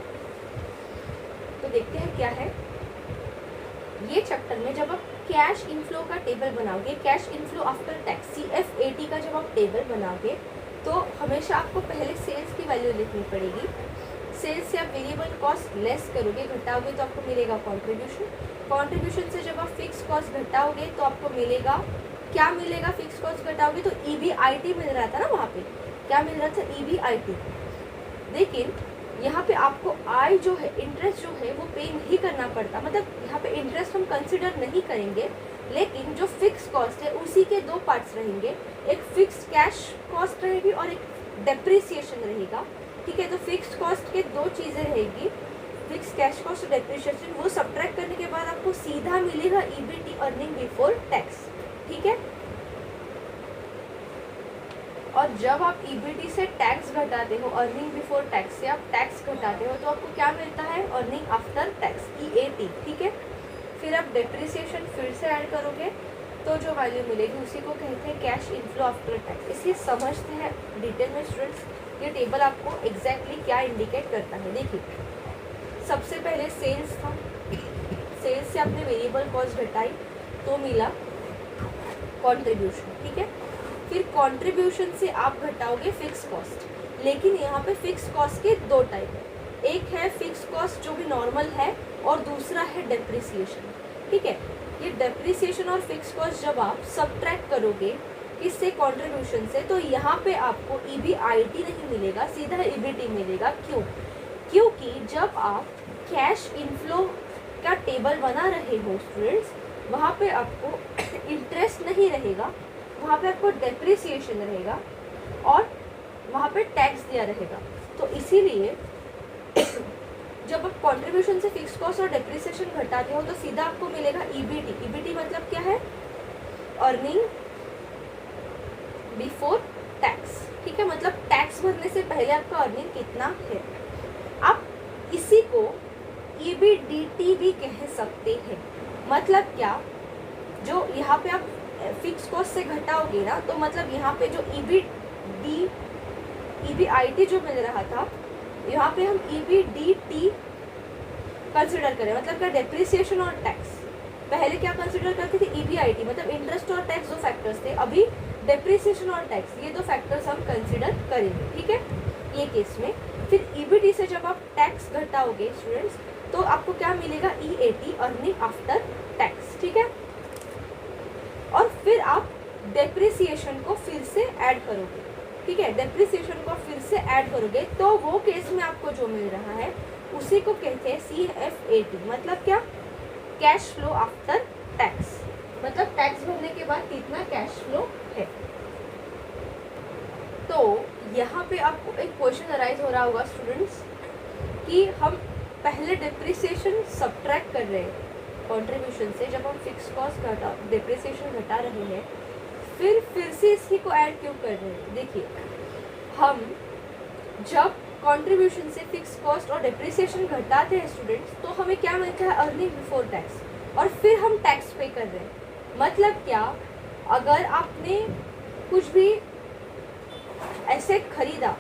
तो देखते हैं क्या है। ये चैप्टर में जब आप कैश इनफ्लो का टेबल बनाओगे, cash inflow after tax CFAT का जब आप टेबल बनाओगे तो हमेशा आपको पहले सेल्स की वैल्यू लिखनी पड़ेगी। सेल्स से आप वेरिएबल कॉस्ट लेस करोगे, घटाओगे तो आपको मिलेगा कॉन्ट्रीब्यूशन। कॉन्ट्रीब्यूशन से जब आप फिक्स कॉस्ट घटाओगे तो आपको मिलेगा, क्या मिलेगा, फिक्स कॉस्ट घटाओगे तो EBIT मिल रहा था ना, वहाँ पे क्या मिल रहा था, EBIT। लेकिन यहाँ पे आपको आय जो है, इंटरेस्ट जो है वो पे नहीं करना पड़ता, मतलब यहाँ पे इंटरेस्ट हम कंसिडर नहीं करेंगे, लेकिन जो फिक्स कॉस्ट है उसी के दो पार्ट्स रहेंगे, एक फिक्स्ड कैश कॉस्ट रहेगी और एक डेप्रिसिएशन रहेगा। ठीक है, तो फिक्स कॉस्ट के दो चीज़ें रहेगी, फिक्स कैश कॉस्ट और डेप्रिसिएशन, वो सब्ट्रैक्ट करने के बाद आपको सीधा मिलेगा EBT, अर्निंग बिफोर टैक्स। ठीक है, और जब आप EBT से टैक्स घटाते हो, अर्निंग बिफोर टैक्स से आप टैक्स घटाते हो, तो आपको क्या मिलता है, अर्निंग आफ्टर टैक्स, EAT। ठीक है, फिर आप डेप्रिसिएशन फिर से ऐड करोगे तो जो वैल्यू मिलेगी उसी को कहते हैं कैश इनफ्लो आफ्टर टैक्स। इसे समझते हैं डिटेल में स्टूडेंट्स, ये टेबल आपको एग्जैक्टली क्या इंडिकेट करता है। देखिए, सबसे पहले सेल्स था, सेल्स से आपने वेरिएबल कॉस्ट घटाई तो मिला कॉन्ट्रीब्यूशन। ठीक है, फिर कंट्रीब्यूशन से आप घटाओगे फिक्स कॉस्ट, लेकिन यहाँ पे फिक्स कॉस्ट के दो टाइप है, एक है फिक्स कॉस्ट जो भी नॉर्मल है और दूसरा है डेप्रिसिएशन। ठीक है, ये डेप्रिसिएशन और फिक्स कॉस्ट जब आप सब्ट्रैक्ट करोगे इससे कंट्रीब्यूशन से, तो यहाँ पे आपको EBIT नहीं मिलेगा, सीधा EBT मिलेगा। क्यों? क्योंकि जब आप कैश इनफ्लो का टेबल बना रहे हो स्टूडेंट्स, वहाँ पे आपको इंटरेस्ट नहीं रहेगा, वहाँ पे आपको डेप्रिसिएशन रहेगा और वहाँ पे टैक्स दिया रहेगा। तो इसीलिए जब आप कंट्रीब्यूशन से फिक्स कॉस्ट और डेप्रिसिएशन घटाते हो तो सीधा आपको मिलेगा ईबीटी। ईबीटी मतलब क्या है? अर्निंग बिफोर टैक्स, ठीक है, मतलब टैक्स भरने से पहले आपका अर्निंग कितना है। आप इसी को ईबीडीटी भी कह सकते हैं। मतलब क्या, जो यहाँ पे आप फिक्स कॉस्ट से घटाओगे ना, तो मतलब यहाँ पे जो ईबीआईटी जो मिल रहा था, यहाँ पे हम ईबीडीटी कंसिडर करें। मतलब क्या, डेप्रिसिएशन और टैक्स। पहले क्या कंसिडर करते थे? ईबीआईटी, मतलब इंटरेस्ट और टैक्स दो फैक्टर्स थे। अभी डेप्रिसिएशन और टैक्स, ये दो फैक्टर्स हम कंसिडर करेंगे, ठीक है, ये केस में। फिर ईबीटी से जब आप टैक्स घटाओगे स्टूडेंट्स, तो आपको क्या मिलेगा? ईएटी, अर्निंग आफ्टर टैक्स, ठीक है। और फिर आप डेप्रिसिएशन को फिर से ऐड करोगे, ठीक है, डेप्रिसिएशन को फिर से ऐड करोगे, तो वो केस में आपको जो मिल रहा है उसी को कहते हैं CFAT। मतलब क्या? कैश फ्लो आफ्टर टैक्स, मतलब टैक्स भरने के बाद कितना कैश फ्लो है। तो यहाँ पे आपको एक क्वेश्चन अराइज हो रहा होगा स्टूडेंट्स कि हम पहले डेप्रिसिएशन सब्ट्रैक्ट कर रहे हैं कंट्रीब्यूशन से, जब हम फिक्स कॉस्ट घटा डेप्रिसिएशन घटा रहे हैं, फिर से इसी को ऐड क्यों कर रहे हैं? देखिए, हम जब कंट्रीब्यूशन से फिक्स कॉस्ट और डेप्रिसिएशन घटाते हैं स्टूडेंट्स, तो हमें क्या मिलता है? अर्निंग बिफोर टैक्स, और फिर हम टैक्स पे कर रहे हैं। मतलब क्या, अगर आपने कुछ भी एसेट खरीदा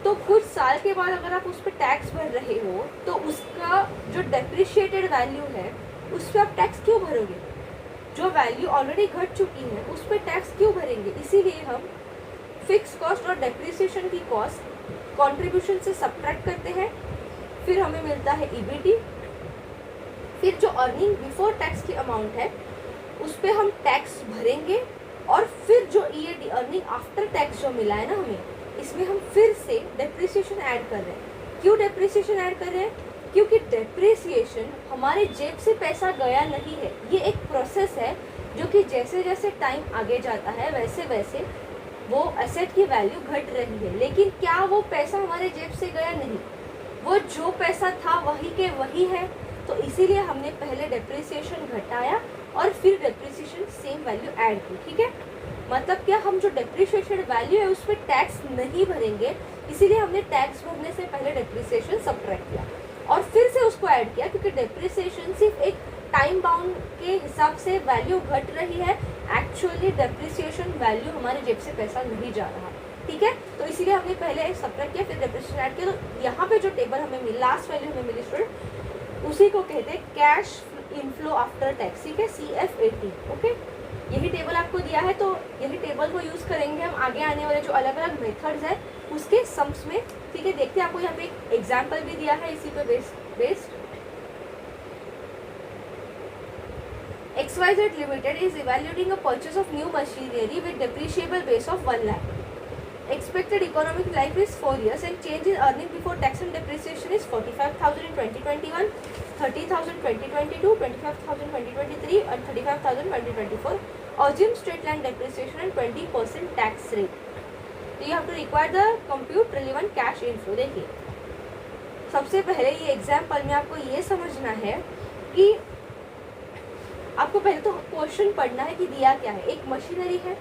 तो कुछ साल के बाद अगर आप उस पर टैक्स भर रहे हो, तो उसका जो डेप्रिशिएटेड वैल्यू है उस पर आप टैक्स क्यों भरोगे? जो वैल्यू ऑलरेडी घट चुकी है उस पर टैक्स क्यों भरेंगे? इसीलिए हम फिक्स कॉस्ट और डेप्रिसिएशन की कॉस्ट कंट्रीब्यूशन से सब्ट्रैक्ट करते हैं, फिर हमें मिलता है ईबीटी। फिर जो अर्निंग बिफोर टैक्स की अमाउंट है उस पर हम टैक्स भरेंगे, और फिर जो ईएटी, अर्निंग आफ्टर टैक्स जो मिला है ना हमें, इसमें हम फिर से डेप्रिसिएशन ऐड कर रहे हैं। क्यों डेप्रिसिएशन ऐड कर रहे हैं? क्योंकि डेप्रिसिएशन हमारे जेब से पैसा गया नहीं है, ये एक प्रोसेस है जो कि जैसे जैसे टाइम आगे जाता है वैसे वैसे वो एसेट की वैल्यू घट रही है। लेकिन क्या वो पैसा हमारे जेब से गया? नहीं, वो जो पैसा था वही के वही है। तो इसीलिए हमने पहले डेप्रिसिएशन घटाया और फिर डेप्रिसिएशन सेम वैल्यू ऐड की, ठीक है। मतलब क्या, हम जो डेप्रिसिएशन वैल्यू है उस पर टैक्स नहीं भरेंगे, इसीलिए हमने टैक्स भरने से पहले डेप्रिसिएशन सब्ट्रैक्ट किया और फिर से उसको ऐड किया, क्योंकि डेप्रिसिएशन सिर्फ एक टाइम बाउंड के हिसाब से वैल्यू घट रही है, एक्चुअली डेप्रिसिएशन वैल्यू हमारे जेब से पैसा नहीं जा रहा, ठीक है। तो इसीलिए हमने पहले सब्ट्रैक्ट किया, फिर डेप्रिसिएशन ऐड किया। तो यहाँ पे जो टेबल हमें मिली, लास्ट वैल्यू हमें मिली स्टूडेंट, उसी को कहते हैं कैश इनफ्लो आफ्टर टैक्स, ठीक है, CFAT, ओके। यही टेबल आपको दिया है, तो यही टेबल को यूज़ करेंगे हम आगे आने वाले जो अलग अलग मेथड्स है उसके सम्स में, ठीक है। देखते हैं, आपको यहाँ पे एक एग्जाम्पल भी दिया है इसी पे based. XYZ Limited is evaluating a purchase of new machinery with depreciable base of 1 lakh. Expected economic life is 4 years and change in earning before tax and depreciation is 45,000 in 2021, 30,000 2022, 25,000 2023 and 35,000 2024. Assume straight line depreciation and 20% tax rate. So you have to require the compute relevant cash inflow. देखिए, सबसे पहले ये example में आपको ये समझना है कि आपको पहले तो क्वेश्चन पढ़ना है कि दिया क्या है। एक मशीनरी है,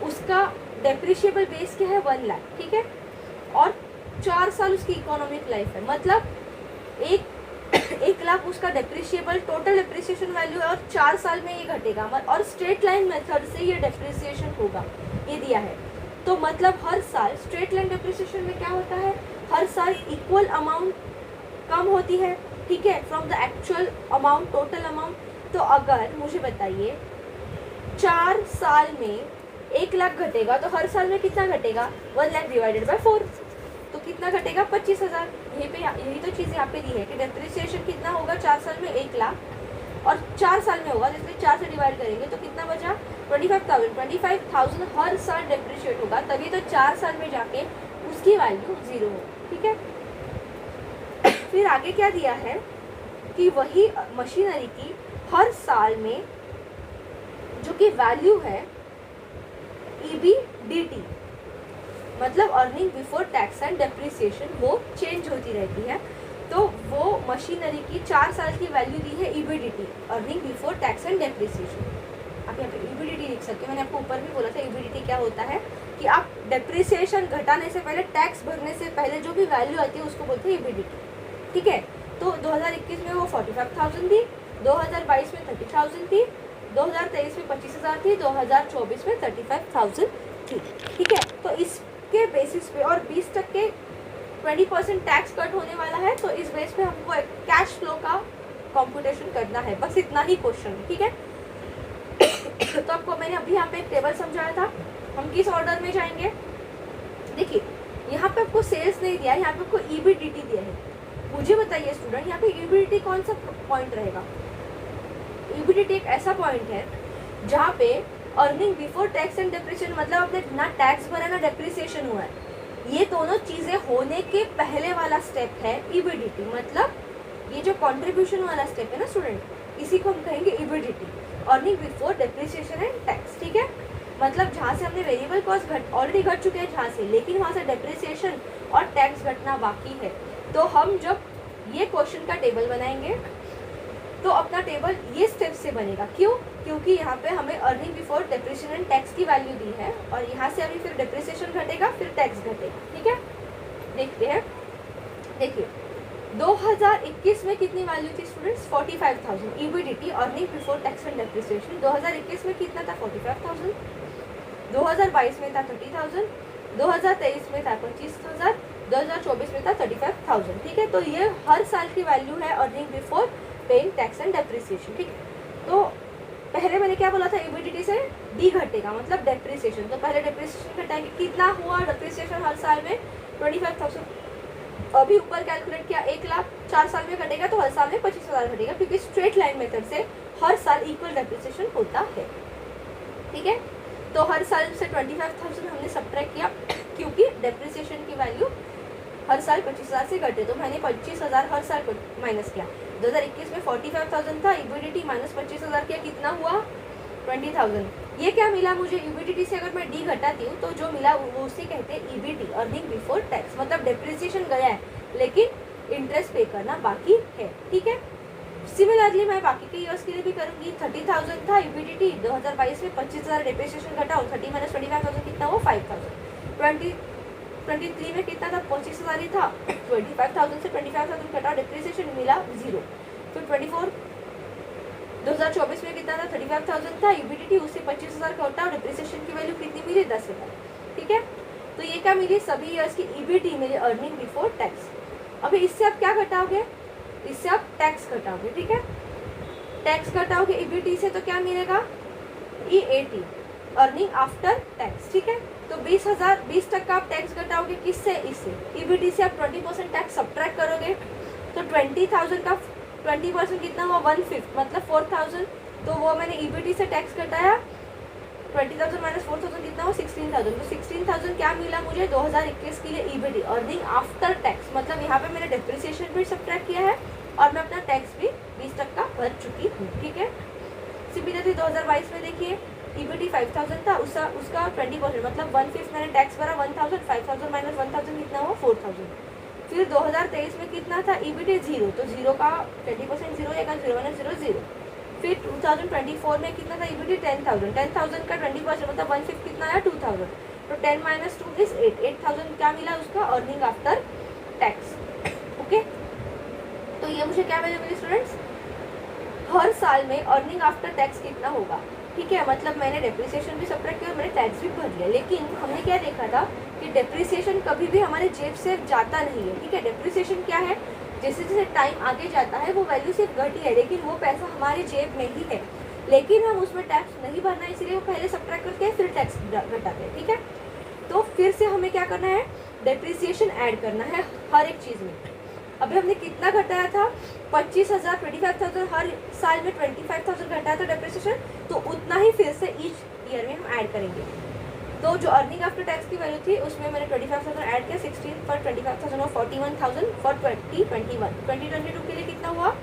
उसका डेप्रिशिएबल बेस क्या है? 1 लाख, ठीक है, और 4 साल उसकी इकोनॉमिक लाइफ है। मतलब 1 लाख उसका डेप्रिशिएबल टोटल डेप्रिसिएशन वैल्यू है और 4 साल में ये घटेगा, और स्ट्रेट लाइन मेथड से ये डेप्रिसिएशन होगा, ये दिया है। तो मतलब हर साल स्ट्रेट लाइन डेप्रिसिएशन में क्या होता है? हर साल इक्वल अमाउंट कम होती है, ठीक है, from the actual amount, total amount. तो अगर मुझे बताइए 4 साल में 1 लाख घटेगा तो हर साल में कितना घटेगा? 1 लाख डिवाइडेड बाय 4, तो कितना घटेगा? 25,000। यही तो चीज़ यहाँ पे दी है कि डेप्रिसिएशन कितना होगा 4 साल में? 1 लाख, और 4 साल में होगा, जिसमें 4 से डिवाइड करेंगे तो कितना बचा? 25,000 हर साल डेप्रिशिएट होगा, तभी तो 4 साल में जाके उसकी वैल्यू 0 हो, ठीक है। फिर आगे क्या दिया है कि वही मशीनरी की हर साल में जो कि वैल्यू है EBDT, मतलब earning before tax and depreciation, वो चेंज होती रहती है। तो वो मशीनरी की 4 साल की वैल्यू दी है EBDT, earning before tax and depreciation. आप यहाँ पे ईबीडीटी लिख सकते हो। मैंने आपको ऊपर भी बोला था ईबीडीटी क्या होता है, कि आप डेप्रिसिएशन घटाने से पहले, टैक्स भरने से पहले जो भी वैल्यू आती है उसको बोलते हैं ईबीडीटी, ठीक है। तो 2021 में वो 45,000 थी, 2022 में 30,000 थी, 2023 में 25,000 थी, 2024 में 35,000 थी, ठीक है। तो इसके बेसिस पे और 20% 20% टैक्स कट होने वाला है, तो इस बेस पे हमको एक कैश फ्लो का कंप्यूटेशन करना है, बस इतना ही क्वेश्चन है, ठीक है। तो आपको मैंने अभी यहाँ पे एक टेबल समझाया था, हम किस ऑर्डर में जाएंगे। देखिए यहाँ पे आपको सेल्स नहीं दिया है, यहाँ पे आपको ईबीडीटी दिया है। मुझे बताइए स्टूडेंट, यहाँ पे ईबीडीटी कौन सा पॉइंट रहेगा। ईबीडीटी एक ऐसा पॉइंट है जहाँ पे earning before tax and depreciation, मतलब आपने ना टैक्स भरा ना डेप्रिसिएशन हुआ है, ये दोनों चीजें होने के पहले वाला स्टेप है ईबीडीटी। मतलब ये जो कंट्रीब्यूशन वाला स्टेप है ना स्टूडेंट, इसी को हम कहेंगे EBDT, earning before depreciation and tax, ठीक है। मतलब जहाँ से हमने वेरिएबल कॉस्ट ऑलरेडी घट चुके हैं जहाँ से, लेकिन वहाँ से डेप्रिसिएशन और टैक्स घटना बाकी है। तो हम जब ये क्वेश्चन का टेबल बनाएंगे तो अपना टेबल ये स्टेप से बनेगा। क्यों? क्योंकि यहाँ पे हमें earning before depreciation and tax की वैल्यू दी है, और यहाँ से अभी फिर डेप्रिसिएशन घटेगा, फिर टैक्स घटेगा, ठीक है। देखते हैं, देखिए 2021 में कितनी वैल्यू थी students, 45,000 EBDT, earning before tax and depreciation. 2021 में कितना था, 45,000। 2022 में था 30,000, 2023 में था 25,000, 2024 में था 35,000, ठीक है। तो ये हर साल की वैल्यू है earning before paying tax and depreciation, ठीक है। तो पहले मैंने क्या बोला था, ईबीडीटी से डी घटेगा, मतलब डेप्रिसिएशन। तो पहले डेप्रिसिएशन घटाएंगे, कितना हुआ डेप्रिसिएशन हर साल में, 25,000। अभी ऊपर कैलकुलेट किया, 1 लाख 4 साल में घटेगा, तो हर साल में 25,000 घटेगा, क्योंकि स्ट्रेट लाइन मेथड से हर साल इक्वल डेप्रिसिएशन होता है, ठीक है। तो हर साल से 25,000 हमने सब्ट्रैक्ट किया, क्योंकि डेप्रिसिएशन की वैल्यू हर साल 25,000 से घटे, तो मैंने 25,000 हर साल माइनस किया। 2021 में 45,000 था, ईबीडीटी माइनस 25,000 किया, कितना हुआ, 20,000। ये क्या मिला मुझे, ईबीडीटी से अगर मैं डी घटाती हूँ तो जो मिला वो उसे कहते हैं ईबीटी, अर्निंग बिफोर टैक्स। मतलब डेप्रिसिएशन गया है लेकिन इंटरेस्ट पे करना बाकी है, ठीक है। सिमिलरली मैं बाकी के ईयर्स के लिए भी करूंगी। 30,000 था ईबीडीटी, 2022 में 25,000 डेप्रिसिएशन घटाओ, 30 माइनस 25,000 कितना हुआ, 5,000। 2023 में कितना था, 25,000 ही था, 25,000 से 25,000 घटाओ, डेप्रिसिएशन मिला 0। फिर 2024 में कितना था, 35,000 था ईबीडीटी, उससे 25,000 का घटाओ, डेप्रिसिएशन की वैल्यू कितनी मिली, 10,000, ठीक है। तो ये क्या मिली, सभी ईयर्स की ईबीटी मिली, अर्निंग बिफोर टैक्स। अभी इससे आप क्या घटाओगे, इससे आप टैक्स घटाओगे, ठीक है। टैक्स घटाओगे ईबीटी से तो क्या मिलेगा, ईएटी, अर्निंग आफ्टर टैक्स, ठीक है। तो 20% आप टैक्स घटाओगे, किससे, इससे। ईबीटी से आप 20% टैक्स सब्ट्रैक्ट करोगे, तो 20,000 का 20% कितना हुआ, 1/5, मतलब 4,000। तो वो मैंने ईबीटी से टैक्स घटाया, 20,000 माइनस 4,000 कितना हुआ, 16,000। तो 16,000 क्या मिला मुझे 2021 के लिए ईबीटी, अर्निंग आफ्टर टैक्स। मतलब यहाँ पे मैंने डेप्रिसिएशन भी सब्ट्रैक्ट किया है और मैं अपना टैक्स भी 20% भर चुकी हूँ, ठीक है। सिमिलरली 2022 में देखिए ईबीटी 5,000 था, उसका 20% मतलब 1/5 मैंने टैक्स भरा, 1,000, 5,000 माइनस 1,000 कितना हुआ, 4,000। फिर 2023 में कितना था, ईबीटी 0, तो 0 का 20% 0 है, 0 माइनस 0 0। फिर 2024 में कितना था, ईबीटी 10,000, 10,000 का 20% मतलब 1/5 कितना आया, 2,000। तो 10 माइनस 2 इज 8, 8,000 क्या मिला उसका, अर्निंग आफ्टर टैक्स, ओके। तो ये मुझे क्या वैल्यू मिली स्टूडेंट्स, हर साल में अर्निंग आफ्टर टैक्स कितना होगा, ठीक है। मतलब मैंने डेप्रिसिएशन भी सब्ट्रैक्ट किया और मैंने टैक्स भी भर लिया, लेकिन हमने क्या देखा था कि डेप्रिसिएशन कभी भी हमारे जेब से जाता नहीं है, ठीक है। डेप्रिसिएशन क्या है, जैसे जैसे टाइम आगे जाता है वो वैल्यू सिर्फ घटी है, लेकिन वो पैसा हमारे जेब में ही है, लेकिन हम उसमें टैक्स नहीं भरना, इसीलिए वो पहले सब्ट्रैक्ट करके हैं, फिर टैक्स घटाते हैं, ठीक है। तो फिर से हमें क्या करना है, डेप्रिसिएशन ऐड करना है हर एक चीज़ में। अभी हमने कितना घटाया था, 25,000, 25,000 हर साल में 25,000 घटाया था डेप्रिसिएशन, तो उतना ही फिर से ईच ईयर में हम ऐड करेंगे। तो जो अर्निंग आफ्टर टैक्स की वैल्यू थी उसमें मैंने 25,000 ऐड किया, 16 पर 25,000 और 41,000 फॉर 2022 के लिए कितना हुआ,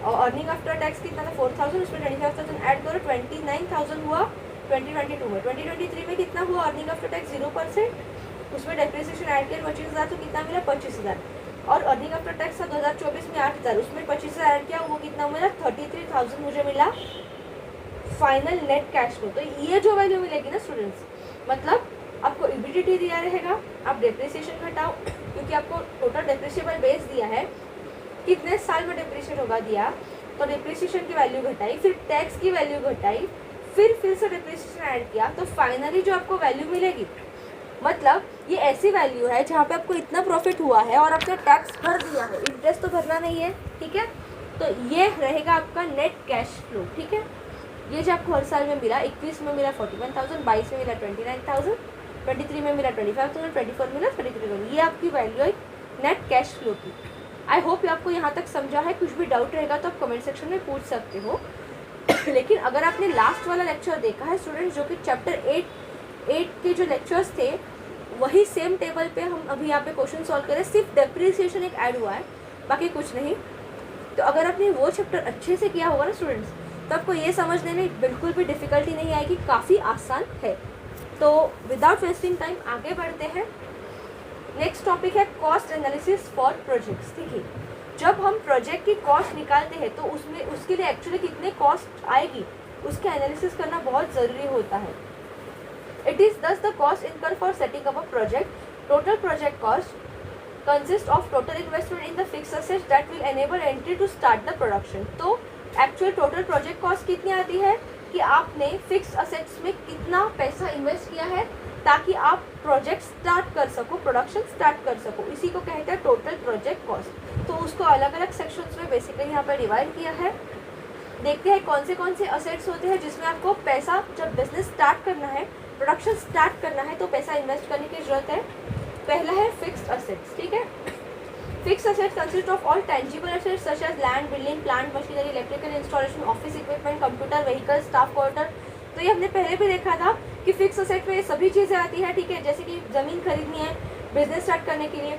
और अर्निंग आफ्टर टैक्स कितना था, 4,000, उसमें 25,000 ऐड करो, 29,000 हुआ 2022 में। 2023 में कितना हुआ, अर्निंग आफ्टर टैक्स 0%, उसमें डेप्रिसिएशन ऐड किया 25,000, तो कितना मिला, 25,000। और अर्निंग आफ्टर टैक्स था 2024 में 8,000, उसमें 25,000 ऐड किया, वो कितना मिला 33,000 मुझे मिला फाइनल नेट कैश फ्लो। तो ये जो वैल्यू मिलेगी ना स्टूडेंट्स, मतलब आपको ईबीडीटी दिया रहेगा, आप डेप्रिसिएशन घटाओ क्योंकि आपको टोटल डेप्रिसिएबल बेस दिया है, कितने साल में डेप्रिसिएट होगा दिया, तो डेप्रिसिएशन की वैल्यू घटाई, फिर टैक्स की वैल्यू घटाई, फिर से डेप्रिसिएशन ऐड किया, तो फाइनली जो आपको वैल्यू मिलेगी, मतलब ये ऐसी वैल्यू है जहाँ पे आपको इतना प्रॉफिट हुआ है और आपने टैक्स भर दिया है, इंटरेस्ट तो भरना नहीं है, ठीक है। तो ये रहेगा आपका नेट कैश फ्लो, ठीक है। ये जो आपको हर साल में मिला, 21 में मिला 41,000, 22 में मिला 29,000, 23 में मिला 25,000, 24 में मिला 33,000, ये आपकी वैल्यू है नेट कैश फ्लो की। आई होप आपको यहाँ तक समझा है। कुछ भी डाउट रहेगा तो आप कमेंट सेक्शन में पूछ सकते हो। लेकिन अगर आपने लास्ट वाला लेक्चर देखा है स्टूडेंट्स, जो कि चैप्टर 8 के जो लेक्चर्स थे, वही सेम टेबल पे हम अभी यहाँ पे क्वेश्चन सॉल्व करें, सिर्फ डेप्रिसिएशन एक ऐड हुआ है, बाकी कुछ नहीं। तो अगर आपने वो चैप्टर अच्छे से किया होगा ना स्टूडेंट्स, तो आपको ये समझने में बिल्कुल भी डिफ़िकल्टी नहीं आएगी, काफ़ी आसान है। तो विदाउट वेस्टिंग टाइम आगे बढ़ते हैं। नेक्स्ट टॉपिक है कॉस्ट एनालिसिस फॉर प्रोजेक्ट्स। देखिए, जब हम प्रोजेक्ट की कॉस्ट निकालते हैं तो उसमें उसके लिए एक्चुअली कितने कॉस्ट आएगी उसका एनालिसिस करना बहुत ज़रूरी होता है। It is thus the cost incur for setting up a project. Total project cost consist of total investment in the fix assets that will enable entry to start the production. तो actual total project cost कितनी आती है कि आपने fix assets में कितना पैसा invest किया है ताकि आप प्रोजेक्ट स्टार्ट कर सको, प्रोडक्शन स्टार्ट कर सको, इसी को कहते हैं टोटल प्रोजेक्ट कॉस्ट। तो उसको अलग अलग सेक्शंस में बेसिकली यहाँ पर डिवाइड किया है। देखते हैं कौन से असेट्स होते हैं जिसमें आपको पैसा, जब बिजनेस स्टार्ट करना है, प्रोडक्शन स्टार्ट करना है, तो पैसा इन्वेस्ट करने की जरूरत है। पहला है फिक्स्ड असेट्स, ठीक है। Fixed assets consist of all tangible assets such as land, building, plant, machinery, electrical installation, office equipment, computer, vehicle, staff quarter. तो ये हमने पहले भी देखा था कि फिक्स असेट में ये सभी चीज़ें आती हैं, ठीक है। जैसे कि ज़मीन खरीदनी है बिजनेस स्टार्ट करने के लिए,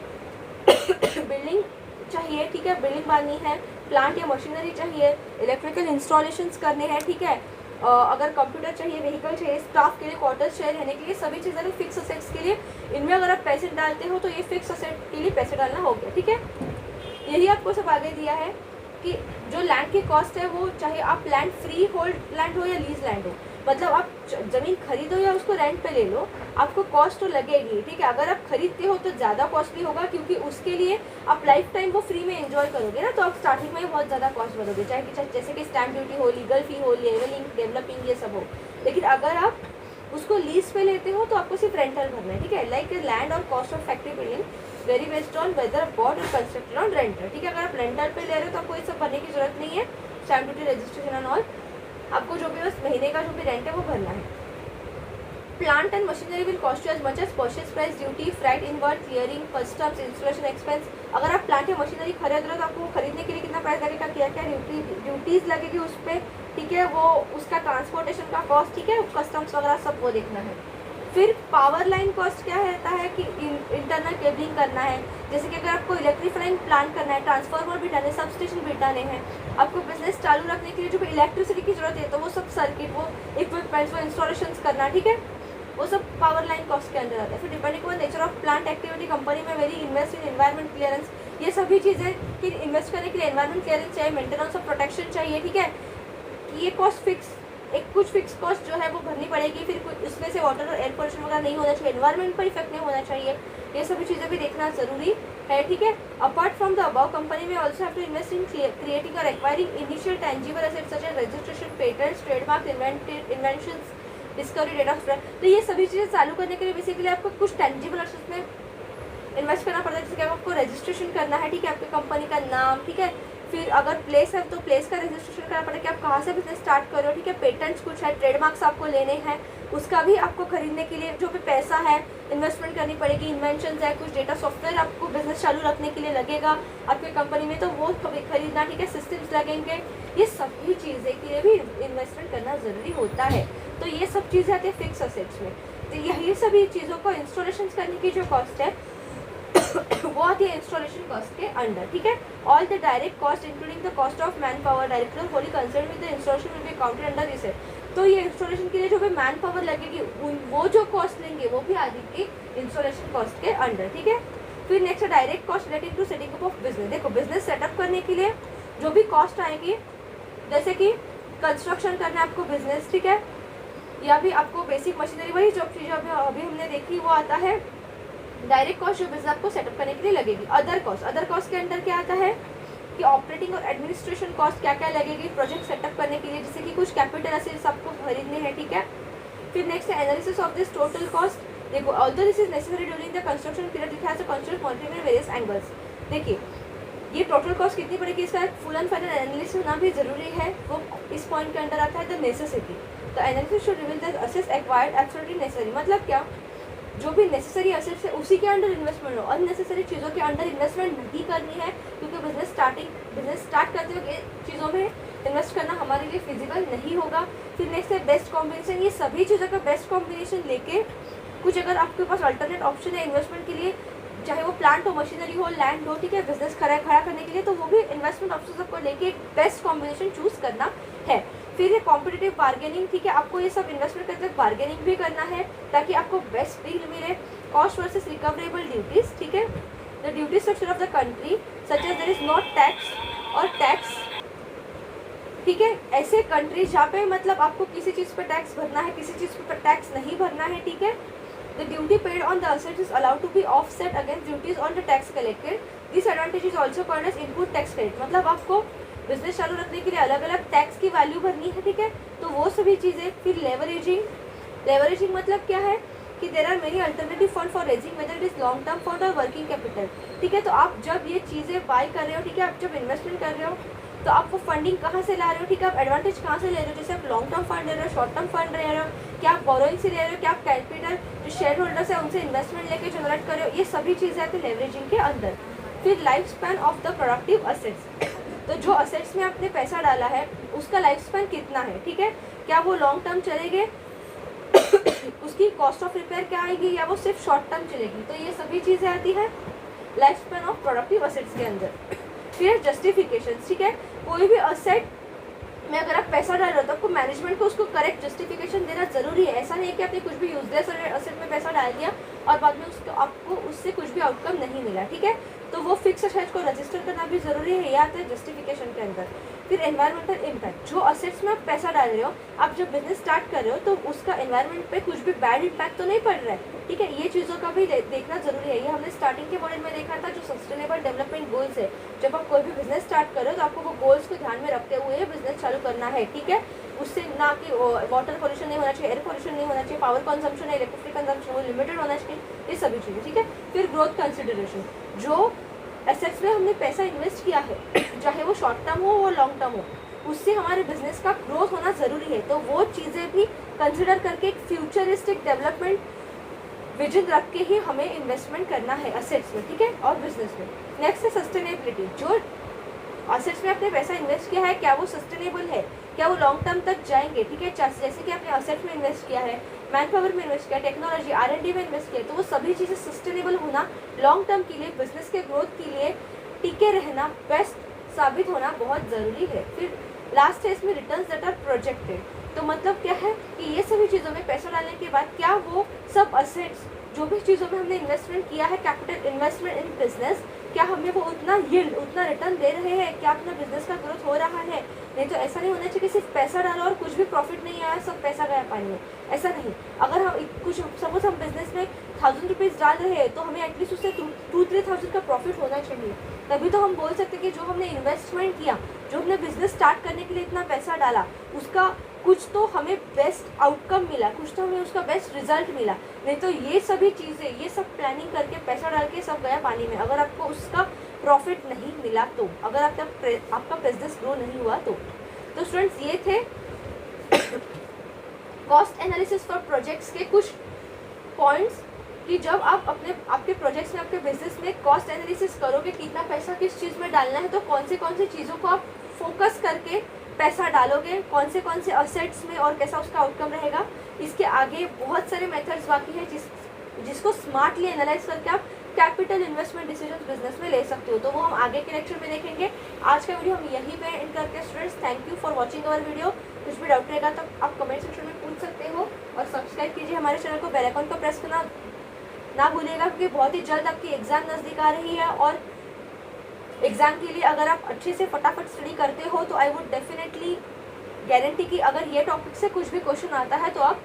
बिल्डिंग चाहिए, ठीक है, बिल्डिंग बांधनी है, प्लांट या मशीनरी चाहिए, इलेक्ट्रिकल इंस्टॉलेशंस करने हैं, ठीक है, अगर कंप्यूटर चाहिए, व्हीकल चाहिए, स्टाफ के लिए, क्वार्टर्स चाहिए रहने के लिए, सभी चीज़ें फिक्स असेट्स के लिए। इनमें अगर आप पैसे डालते हो तो ये फिक्स असेट के लिए पैसे डालना हो गया, ठीक है। यही आपको सब आगे दिया है कि जो लैंड की कॉस्ट है वो, चाहे आप लैंड फ्री होल्ड लैंड हो या लीज लैंड हो, मतलब आप ज़मीन खरीदो या उसको रेंट पे ले लो, आपको कॉस्ट तो लगेगी, ठीक है। अगर आप खरीदते हो तो ज़्यादा कॉस्टली होगा क्योंकि उसके लिए आप लाइफ टाइम वो फ्री में एंजॉय करोगे ना, तो आप स्टार्टिंग में बहुत ज़्यादा कॉस्ट भरोगे, चाहे कि जैसे कि स्टैम्प ड्यूटी हो, लीगल फी हो, लेवलिंग, डेवलपिंग, ये सब हो। लेकिन अगर आप उसको लीज पे लेते हो तो आपको सिर्फ रेंटल भरना है, ठीक है। लाइक लैंड और cost of factory building vary based on whether bought और कंस्ट्रक्टेड ऑन रेंटल, ठीक है। अगर आप रेंटल पे ले रहे हो तो आपको ये सब भरने की जरूरत नहीं है, stamp duty, registration and all, आपको जो भी बस महीने का जो भी रेंट है वो भरना है। Plant and machinery will cost you as much as purchase price, duty, freight, inward, clearing, customs, installation expense. अगर आप प्लांट या मशीनरी खरीद रहे हो तो आपको वो खरीदने के लिए कितना प्राइस लगेगा, क्या क्या ड्यूटीज़ लगेगी उस पर, ठीक है, वो उसका ट्रांसपोर्टेशन का कॉस्ट, ठीक है, कस्टम्स वगैरह सब वो देखना है। फिर पावर लाइन कॉस्ट क्या रहता है कि इंटरनल केबलिंग करना है, जैसे कि अगर आपको इलेक्ट्रीफाइंग प्लांट करना है, ट्रांसफार्मर भी डालने, सब स्टेशन भी डालने हैं, आपको बिजनेस चालू रखने के लिए जो भी इलेक्ट्रिसिटी की जरूरत है तो वो सब सर्किट, वो इक्विपमेंट्स, वो इंस्टॉलेशन करना, ठीक है, वो सब पावर लाइन कॉस्ट के अंदर आता है। फिर depending on nature of plant activity company में very invest in environment clearance, ये सभी चीज़ें कि इन्वेस्ट करने के लिए एनवायरमेंट क्लियरेंस चाहिए, मेंटेनेंस ऑफ प्रोटेक्शन चाहिए, ठीक है। ये कॉस्ट फिक्स, एक कुछ फिक्स कॉस्ट जो है वो भरनी पड़ेगी। फिर कुछ इसमें से वाटर और एयर पोल्यूशन वगैरह नहीं होना चाहिए, एनवायरमेंट पर इफेक्ट नहीं होना चाहिए, ये सभी चीज़ें भी देखना जरूरी है, ठीक है। Apart from the above company may also have to invest in creating और acquiring initial tangible assets such as registration, patents, trademark, inventions, discovery, date of breath. तो ये सभी चीज़ें चालू करने के लिए बेसिकली आपको कुछ टेंजिबल एसेट्स में इन्वेस्ट करना पड़ता है, जैसे कि आपको रजिस्ट्रेशन करना है, ठीक है, आपकी कंपनी का नाम, ठीक है। फिर अगर प्लेस है तो प्लेस का रजिस्ट्रेशन करना पड़ेगा कि आप कहाँ से बिजनेस स्टार्ट करो, ठीक है। पेटेंट्स कुछ है, ट्रेडमार्क्स आपको लेने हैं, उसका भी आपको खरीदने के लिए जो भी पैसा है इन्वेस्टमेंट करनी पड़ेगी। इन्वेंशंस है, कुछ डेटा सॉफ्टवेयर आपको बिजनेस चालू रखने के लिए लगेगा आपकी कंपनी में, तो वो खरीदना, ठीक है, सिस्टम्स लगेंगे, ये सभी चीज़ें के लिए भी इन्वेस्टमेंट करना ज़रूरी होता है। तो ये सब चीज़ें आती है फिक्स असेट्स में। तो यही सभी चीज़ों को इंस्टॉलेशन करने की जो कॉस्ट है वो आती है इंस्टॉलेशन कॉस्ट के अंडर, ठीक है। All the direct cost including the cost of man power director Holi concern with the installation will be counted under this है। तो ये इंस्टॉलेशन के लिए जो भी मैन पावर लगेगी वो जो कॉस्ट लेंगे वो भी आती है इंस्टॉलेशन कॉस्ट के अंडर, ठीक है। फिर नेक्स्ट है direct cost related to setting up of business. देखो बिजनेस सेटअप करने के लिए जो भी कॉस्ट आएगी, जैसे कि कंस्ट्रक्शन करना है आपको बिजनेस, ठीक है, या भी आपको बेसिक मशीनरी, वही जो चीज़ अभी हमने देखी वो आता है डायरेक्ट कॉस्ट जो बिजनेस आपको सेटअप करने के लिए लगेगी। अदर कॉस्ट के अंदर क्या आता है कि ऑपरेटिंग और एडमिनिस्ट्रेशन कॉस्ट क्या क्या लगेगी प्रोजेक्ट सेटअप करने के लिए, जैसे कि कुछ कैपिटल एसेट्स आपको खरीदने हैं, ठीक है। फिर नेक्स्ट है analysis of this total cost. देखो although this is necessary during the construction period, it has to consider monitoring in various angles. देखिए ये टोटल कॉस्ट कितनी पड़ेगी, इसका फुल एंड फाइनल एनालिसिस होना भी जरूरी है, वो इस पॉइंट के अंदर आता है the necessity. The analysis should reveal the assets acquired absolutely necessary. मतलब क्या, जो भी नेसेसरी असेट्स है उसी के अंडर इन्वेस्टमेंट हो, अननेसेसरी चीज़ों के अंडर इन्वेस्टमेंट नहीं करनी है, क्योंकि बिजनेस स्टार्ट करते हुए चीज़ों में इन्वेस्ट करना हमारे लिए फिजिबल नहीं होगा। फिर नेक्स्ट है बेस्ट कॉम्बिनेशन। ये सभी चीज़ों का बेस्ट कॉम्बिनेशन लेके कुछ अगर आपके पास अल्टरनेट ऑप्शन है इन्वेस्टमेंट के लिए, चाहे वो प्लांट हो, मशीनरी हो, लैंड हो, ठीक है, बिजनेस खड़ा करने के लिए, तो वो भी इन्वेस्टमेंट ऑप्शन को लेके एक बेस्ट कॉम्बिनेशन चूज करना है। फिर ये कॉम्पिटिटिव बार्गेनिंग, ठीक है, आपको ये सब इन्वेस्टमेंट करते वक्त बार्गेनिंग भी करना है ताकि आपको बेस्ट डील मिले। कॉस्ट वर्सेस रिकवरेबल ड्यूटीज, ठीक है, the duty structure of the country such as there is not tax और टैक्स, ठीक है, ऐसे कंट्रीज जहाँ पे मतलब आपको किसी चीज़ पर टैक्स भरना है, किसी चीज़ पर टैक्स नहीं भरना है, ठीक है। The duty paid on the assets is allowed to be offset against duties on the tax collected. This advantage is also called as input tax credit. मतलब आपको बिजनेस चालू रखने के लिए अलग अलग टैक्स की वैल्यू भरनी है, ठीक है, तो वो सभी चीज़ें। फिर लेवरेजिंग मतलब क्या है कि there are many alternative fund for raising whether it is long term fund और वर्किंग कैपिटल, ठीक है। तो आप जब ये चीज़ें बाय कर रहे हो, ठीक है, आप जब इन्वेस्टमेंट कर रहे हो तो आप वो फंडिंग कहाँ से ला रहे हो, ठीक है, आप एडवांटेज कहाँ से ले रहे हो, जैसे आप लॉन्ग टर्म फंड ले रहे हो, शॉर्ट टर्म फंड ले रहे हो, क्या आप बोरोइंग से ले रहे हो, क्या आप कैपिटल जो शेयर होल्डर्स है उनसे इन्वेस्टमेंट लेके जनरेट कर रहे हो, ये सभी चीज़ें आती है लेवरेजिंग के अंदर। फिर life span of the productive assets, तो जो असेट्स में आपने पैसा डाला है उसका लाइफ स्पैन कितना है, ठीक है, क्या वो लॉन्ग टर्म चलेंगे उसकी कॉस्ट ऑफ रिपेयर क्या आएगी, या वो सिर्फ शॉर्ट टर्म चलेगी, तो ये सभी चीज़ें आती है life span of productive assets के अंदर। फिर जस्टिफिकेशन, ठीक है, कोई भी असेट में अगर आप पैसा डाल रहे हो तो आपको मैनेजमेंट को उसको करेक्ट जस्टिफिकेशन देना जरूरी है। ऐसा नहीं है कि आपने कुछ भी यूजलेस असेट में पैसा डाल दिया और बाद में उसको आपको उससे कुछ भी आउटकम नहीं मिला, ठीक है, तो वो फिक्स असेट को रजिस्टर करना भी जरूरी है, ये आता है जस्टिफिकेशन के अंदर। फिर एनवायरमेंटल इम्पैक्ट, जो असेट्स में आप पैसा डाल रहे हो, आप जब बिजनेस स्टार्ट कर रहे हो तो उसका एनवायरमेंट पे कुछ भी बैड इम्पैक्ट तो नहीं पड़ रहा है, ठीक है, ये चीज़ों का भी देखना जरूरी है। ये हमने स्टार्टिंग के मॉडल में देखा था, जो सस्टेनेबल डेवलपमेंट गोल्स है, जब आप कोई भी बिजनेस स्टार्ट कर रहे हो तो आपको वो गोल्स को ध्यान में रखते हुए बिजनेस चालू करना है, ठीक है, उससे ना कि वाटर पोल्यूशन नहीं होना चाहिए, एयर पोल्यूशन नहीं होना चाहिए, पावर कंजम्पशन, इलेक्ट्रिसिटी कंजम्पशन वो लिमिटेड होना चाहिए, ये सभी चीज़ें, ठीक है। फिर ग्रोथ कंसिडरेशन, जो एसेट्स में हमने पैसा इन्वेस्ट किया है चाहे वो शॉर्ट टर्म हो वो लॉन्ग टर्म हो, उससे हमारे बिजनेस का ग्रोथ होना ज़रूरी है, तो वो चीज़ें भी कंसिडर करके एक फ्यूचरिस्टिक डेवलपमेंट विजन रख के ही हमें इन्वेस्टमेंट करना है असेट्स में, ठीक है, और बिजनेस में। नेक्स्ट है सस्टेनेबिलिटी, जो असेट्स में आपने पैसा इन्वेस्ट किया है क्या वो सस्टेनेबल है, क्या वो लॉन्ग टर्म तक जाएंगे, ठीक है, जैसे कि आपने असेट्स में इन्वेस्ट किया है, मैन पावर में इन्वेस्ट किया, टेक्नोलॉजी R&D में इन्वेस्ट किया, तो वो सभी चीज़ें सस्टेनेबल होना लॉन्ग टर्म के लिए, बिजनेस के ग्रोथ के लिए टिके रहना, बेस्ट साबित होना बहुत ज़रूरी है। फिर लास्ट है इसमें रिटर्न्स दैट आर प्रोजेक्टेड, तो मतलब क्या है कि ये सभी चीज़ों में पैसा डालने के बाद क्या वो सब असेट्स जो भी चीज़ों में हमने इन्वेस्टमेंट किया है, कैपिटल इन्वेस्टमेंट इन बिजनेस, क्या हमें वो उतना यील्ड उतना रिटर्न दे रहे हैं, क्या अपना बिजनेस का ग्रोथ हो रहा है। नहीं तो ऐसा नहीं होना चाहिए कि सिर्फ पैसा डालो और कुछ भी प्रॉफिट नहीं आया, सब पैसा गया पानी में, ऐसा नहीं। अगर हम कुछ सपोज हम बिजनेस में 1000 रुपीज़ डाल रहे हैं तो हमें एटलीस्ट उससे 2-3,000 का प्रॉफिट होना चाहिए, तभी तो हम बोल सकते हैं कि जो हमने इन्वेस्टमेंट किया, जो हमने बिजनेस स्टार्ट करने के लिए इतना पैसा डाला, उसका कुछ तो हमें बेस्ट आउटकम मिला, कुछ तो हमें उसका बेस्ट रिजल्ट मिला। नहीं तो ये सभी चीज़ें, ये सब प्लानिंग करके पैसा डाल के सब गया पानी में, अगर आपको उसका प्रॉफिट नहीं मिला तो, अगर आपका बिजनेस ग्रो नहीं हुआ तो स्टूडेंट्स ये थे कॉस्ट एनालिसिस फॉर प्रोजेक्ट्स के कुछ पॉइंट्स, कि जब आप आपके प्रोजेक्ट्स में, आपके बिजनेस में कॉस्ट एनालिसिस करोगे, कितना पैसा किस चीज़ में डालना है, तो कौन से चीज़ों को आप फोकस करके पैसा डालोगे, कौन से असेट्स में, और कैसा उसका आउटकम रहेगा। इसके आगे बहुत सारे मेथड्स बाकी हैं जिसको स्मार्टली एनालाइज करके आप कैपिटल इन्वेस्टमेंट डिसीजन बिजनेस में ले सकते हो, तो वो हम आगे के लेक्चर में देखेंगे। आज का वीडियो हम यहीं पे एंड करते हैं students. Thank you for watching our video. कुछ भी डाउट रहेगा तो आप कमेंट सेक्शन में पूछ सकते हो, और सब्सक्राइब कीजिए हमारे चैनल को, बेल आइकन को प्रेस करना ना भूलिएगा, क्योंकि बहुत ही जल्द आपकी एग्ज़ाम नज़दीक आ रही है और एग्ज़ाम के लिए अगर आप अच्छे से फटाफट स्टडी करते हो तो आई वुड डेफिनेटली गारंटी कि अगर ये टॉपिक से कुछ भी क्वेश्चन आता है तो आप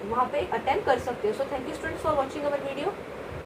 वहाँ पे अटेम्प्ट कर सकते हो। So thank you students for watching our video.